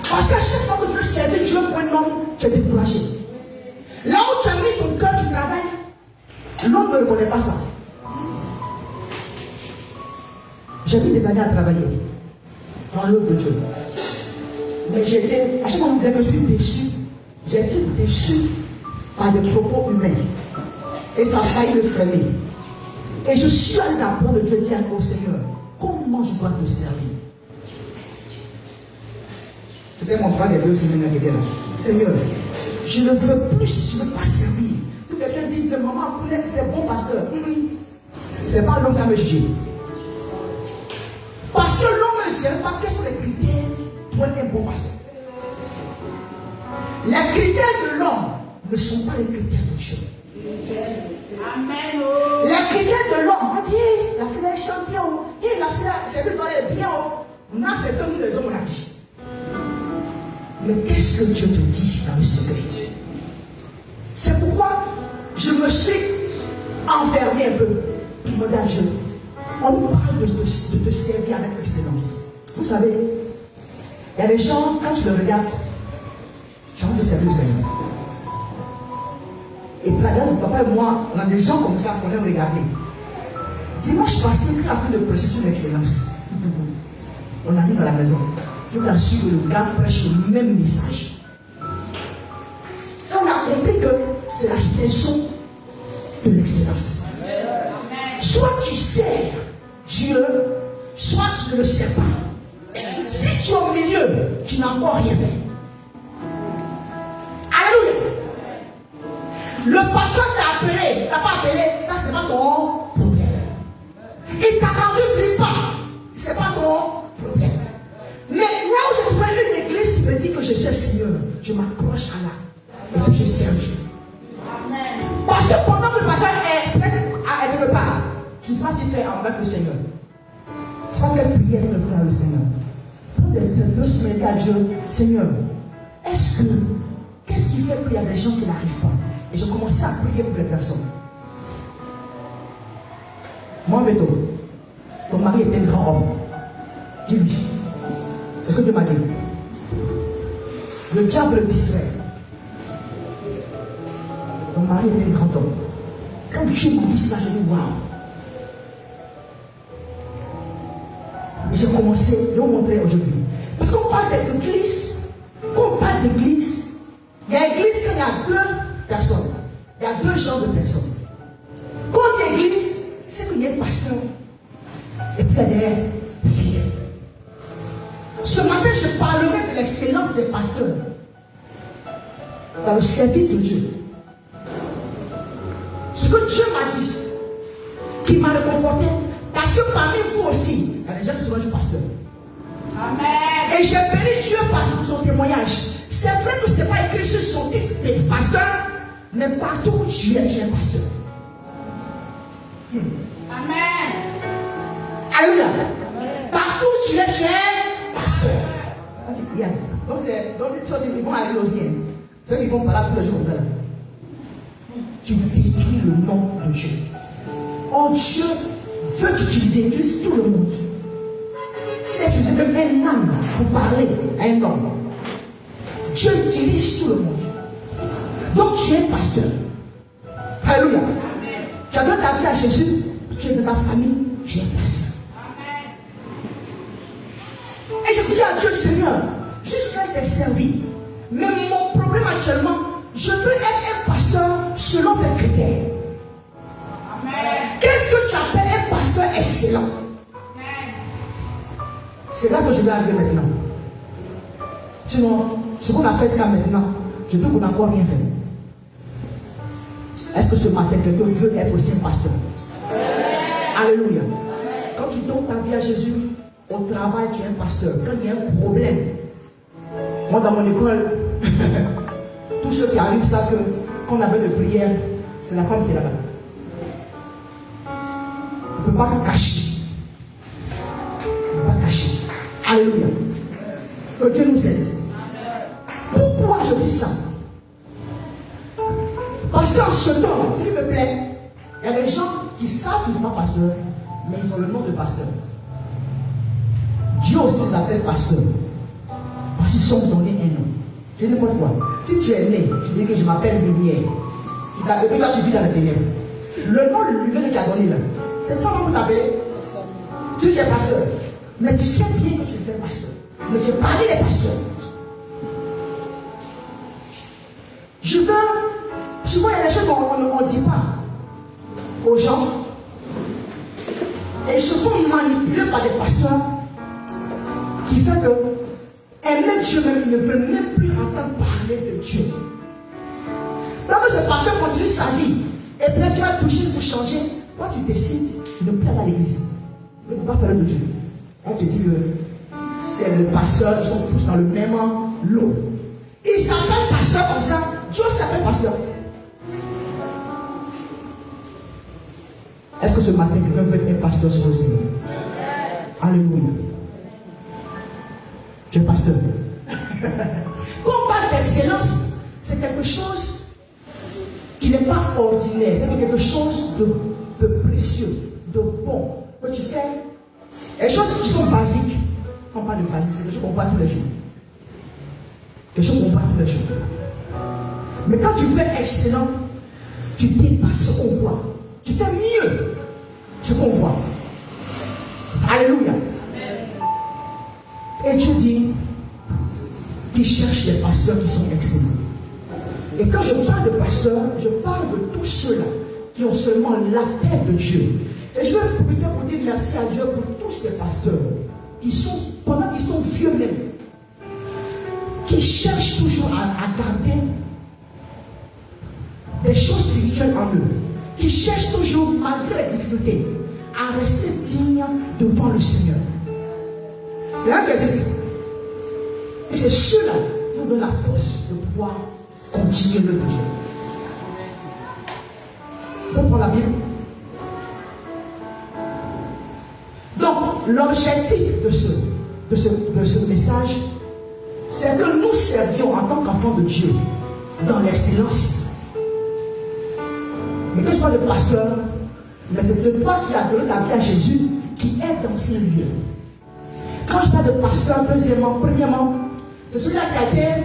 Parce qu'à chaque fois que tu veux servir Dieu pour un homme, tu es découragé. Là où tu as mis ton cœur, tu travailles, l'homme ne reconnaît pas ça. J'ai mis des années à travailler dans l'œuvre de Dieu. Mais j'étais, à chaque fois qu'on me disait que je suis déçu, j'étais déçu par des propos humains. Et ça a failli me freiner. Et je suis allé dans la parole de Dieu dire au Seigneur, comment je dois te servir? C'était mon travail des 2 semaines qui étaient là. Seigneur, je ne veux plus, je ne veux pas servir. Que quelqu'un dise que maman, c'est bon pasteur. C'est pas l'homme qui a me jugé. Parce que l'homme ne sait pas quels sont les critères pour être un bon pasteur. Les critères de l'homme ne sont pas les critères de Dieu. Amen. Les critères de l'homme, on dit, la fille est champion, et la fille, c'est que dans les biens, on a c'est ça que les hommes ont dit. Mais qu'est-ce que Dieu te dit dans le secret? C'est pourquoi je me suis enfermé un peu. Pour me dire à Dieu, on nous parle de te servir avec excellence. Vous savez, il y a des gens, quand tu le regardes, tu as envie de servir le Seigneur. Et puis là, mon papa et moi, on a des gens comme ça qu'on aime regarder. Dimanche passé, quand on a fait de prêcher sur l'excellence, on arrive à la maison. Je t'assure que le gars prêche le même message. Et on a compris que c'est la saison de l'excellence. Soit tu sers Dieu, soit tu ne le sers pas. Si tu es au milieu, tu n'as encore rien fait. Alléluia. Le pasteur t'a appelé, t'a pas appelé, ça c'est pas ton problème. Il t'a rendu plus pas, c'est pas ton problème. Mais là où je trouve une église qui me dit que je suis le Seigneur, je m'accroche à là. Et puis je sers Dieu. Parce que pendant que le pasteur est prêt à quelque part, tu ne sais pas s'il fait avec le Seigneur. Tu ne sais pas quelle prière il veut faire le Seigneur. Prends des 2 semaines à Dieu, Seigneur, qu'est-ce qui fait qu'il y a des gens qui n'arrivent pas? Et je commençais à prier pour les personnes. Moi, Veto, ton mari était un grand homme. Dis-lui. C'est ce que Dieu m'a dit. Le diable le distrait. Ton mari était un grand homme. Quand Dieu m'a dit ça, j'ai dit waouh. Et j'ai commencé à vous montrer aujourd'hui. Parce qu'on parle d'église. Quand on parle d'église, il y a église quand il y a 2 personnes. Il y a 2 genres de personnes. Quand il y a église, c'est qu'il y a un pasteur. Et puis il y a des fidèles. Ce matin, je parlerai de l'excellence des pasteurs dans le service de Dieu. Ce que Dieu m'a dit, qui m'a réconforté, parce que parmi vous aussi, il y a des gens qui sont du pasteur. Amen. Et j'ai béni Dieu par son témoignage. C'est vrai que ce n'est pas écrit sur son titre de pasteur, mais partout où tu es pasteur. Amen. Alléluia. Partout où tu es pasteur. Donc c'est donc les choses ils vont aller aux siennes. Ceux qui vont parler tous les jours comme ça. Tu détruis le nom de Dieu. Oh Dieu veut t'utiliser, utilise tout le monde. Si tu utilises même un âme pour parler à un homme, Dieu utilise tout le monde. Donc tu es pasteur. Alléluia. Tu as donné ta vie à Jésus, tu es de ta famille, tu es pasteur. Et je dis à Dieu, Seigneur, jusqu'à je t'ai servi. Mais mon problème actuellement, je veux être un pasteur selon tes critères. Qu'est-ce que tu appelles un pasteur excellent? C'est là que je vais arriver maintenant. Sinon, ce qu'on a fait jusqu'à maintenant, je peux qu'on n'a encore rien fait. Est-ce que ce matin, quelqu'un veut être aussi un pasteur? Alléluia. Quand tu donnes ta vie à Jésus, au travail, tu es un pasteur. Quand il y a un problème, moi dans mon école, tous ceux qui arrivent savent que quand on avait de prière, c'est la femme qui est là-bas. On ne peut pas cacher. On ne peut pas cacher. Alléluia. Que Dieu nous aide. Pourquoi je dis ça? Parce qu'en ce temps, s'il me plaît, il y a des gens qui savent qu'ils ne sont pas pasteurs, mais ils ont le nom de pasteur. Dieu aussi s'appelle pasteur. Parce qu'ils sont donnés un nom. Je dis n'importe quoi. Si tu es né, tu dis que je m'appelle Lumière. Et puis là, tu vis dans la ténèbres. Le nom de Lumière que tu as donné là, c'est ça qu'on t'appelle. Tu es pasteur. Mais tu sais bien que tu es pasteur. Mais tu parles des pasteurs. Je veux. Souvent, il y a des choses qu'on ne dit pas aux gens. Et ils se font manipuler par des pasteurs qui fait que aimer Dieu même, il ne veut même plus entendre parler de Dieu. Quand ce pasteur continue sa vie, et puis là tu vas toucher pour changer, toi tu décides de ne plus aller à l'église. Tu ne peux pas parler de Dieu. On te dit que c'est le pasteur, ils sont tous dans le même lot. Ils s'appellent pasteur comme ça, Dieu s'appelle pasteur. Est-ce que ce matin, quelqu'un veut être un pasteur sur le Seigneur? Alléluia. Tu es pasteur. Quand on parle d'excellence, c'est quelque chose qui n'est pas ordinaire. C'est quelque chose de précieux, de bon, que tu fais. Les choses qui sont basiques, quand on parle de basique, c'est des choses qu'on voit tous les jours. Des choses qu'on voit tous les jours. Mais quand tu fais excellent, tu dépasses ce qu'on voit. Tu fais mieux ce qu'on voit. Alléluia. Et Dieu dit qu'il cherche les pasteurs qui sont excellents. Et quand je parle de pasteurs, je parle de tous ceux-là qui ont seulement l'appel de Dieu. Et je veux plutôt vous dire merci à Dieu pour tous ces pasteurs qui sont, pendant qu'ils sont vieux même, qui cherchent toujours à garder des choses spirituelles en eux, qui cherchent toujours, malgré les difficultés, à rester dignes devant le Seigneur. Et là, et c'est ceux-là qui nous donne la force de pouvoir continuer le Dieu. On prend la Bible. Donc, l'objectif de ce message, c'est que nous servions en tant qu'enfants de Dieu dans l'excellence. Mais quand je parle de pasteur, mais c'est de toi qui as donné la vie à Jésus qui est dans ces lieux. Quand je parle de pasteur, deuxièmement, premièrement, c'est celui-là qui a été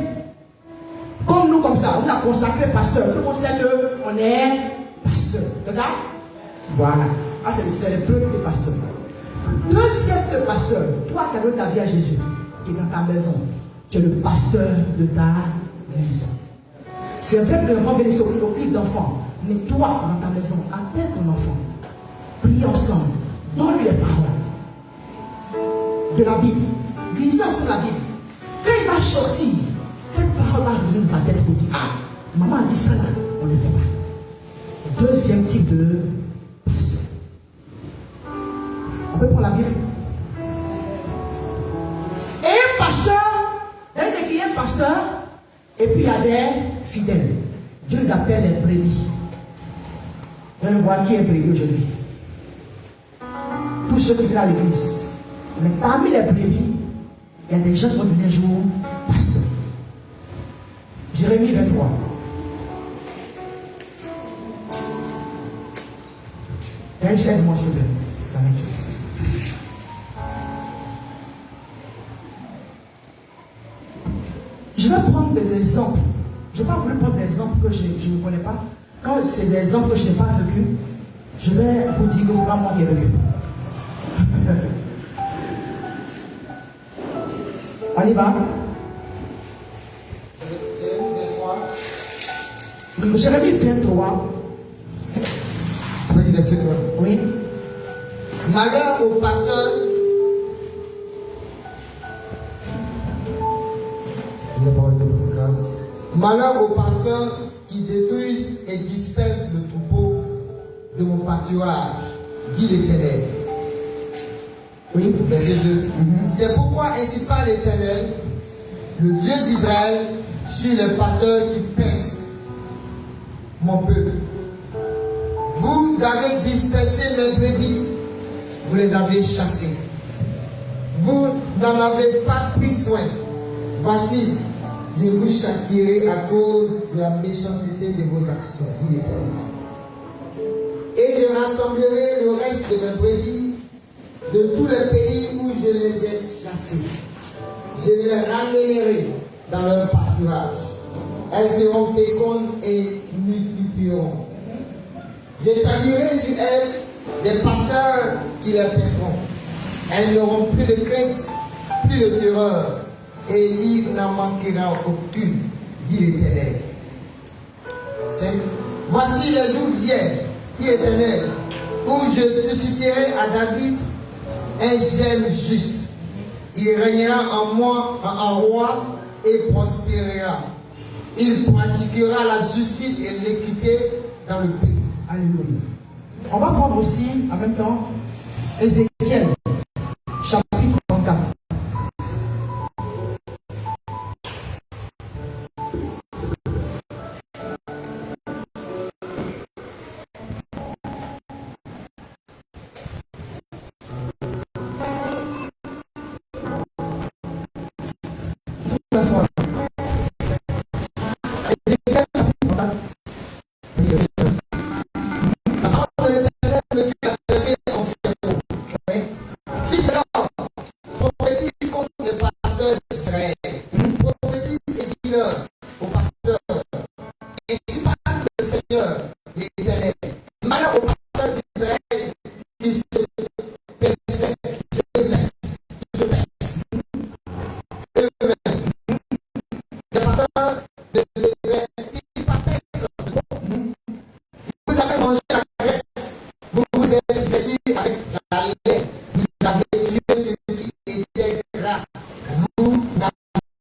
comme nous, comme ça. On a consacré pasteur. Tout le monde sait qu'on est pasteur. C'est ça? Voilà. Ah, c'est le petit pasteur. Deuxième pasteur, toi qui as donné ta vie à Jésus, qui est dans ta maison, tu es le pasteur de ta maison. C'est vrai que l'enfant vient s'occuper d'enfants. Mais toi, dans ta maison, appelle ton enfant. Prie ensemble. Donne-lui les paroles de la Bible. Lisez ensemble la Bible. Quand il va sortir, cette parole va revenir dans ta tête pour dire, ah, maman a dit ça là, on ne le fait pas. Deuxième type de pasteur. On peut prendre la Bible. Et un pasteur, il y a un pasteur, et puis il y a des fidèles. Dieu les appelle les brebis. Vous allez voir qui est brebis aujourd'hui. Tous ceux qui viennent à l'église. Mais parmi les brebis, il y a des gens qui vont devenir un jour pasteurs. Jérémie 23. Il y a une chaîne moi sur le. Je vais prendre des exemples. Je ne vais pas vous prendre des exemples que je ne connais pas. Quand c'est des exemples que je n'ai pas vécu, je vais vous dire que ce n'est pas moi qui ai vécu. On y va. Jérémie 23. Oui. Malheur aux pasteurs. Malheur aux pasteurs qui détruisent et dispersent le troupeau de mon pâturage, dit l'Éternel. Oui. Verset 2. C'est pourquoi ainsi parle l'Éternel, le Dieu d'Israël, sur les pasteurs qui paissent mon peuple. Vous avez dispersé mes brebis, vous les avez chassés. Vous n'en avez pas pris soin. Voici, je vous châtierai à cause de la méchanceté de vos actions, dit l'Éternel. Et je rassemblerai le reste de mes brebis de tous les pays où je les ai chassés. Je les ramènerai dans leur pâturage. Elles seront fécondes et multiplieront. J'établirai sur elles des pasteurs qui les paîtront. Elles n'auront plus de crainte, plus de terreur, et il n'en manquera aucune, dit l'Éternel. Voici les jours viennent, dit l'Éternel, où je susciterai à David un gemme juste. Il régnera en moi en roi et prospérera. Il pratiquera la justice et l'équité dans le pays. Alléluia. On va prendre aussi en même temps Ézéchiel, chapitre 34. Au pasteur, ainsi parle le Seigneur,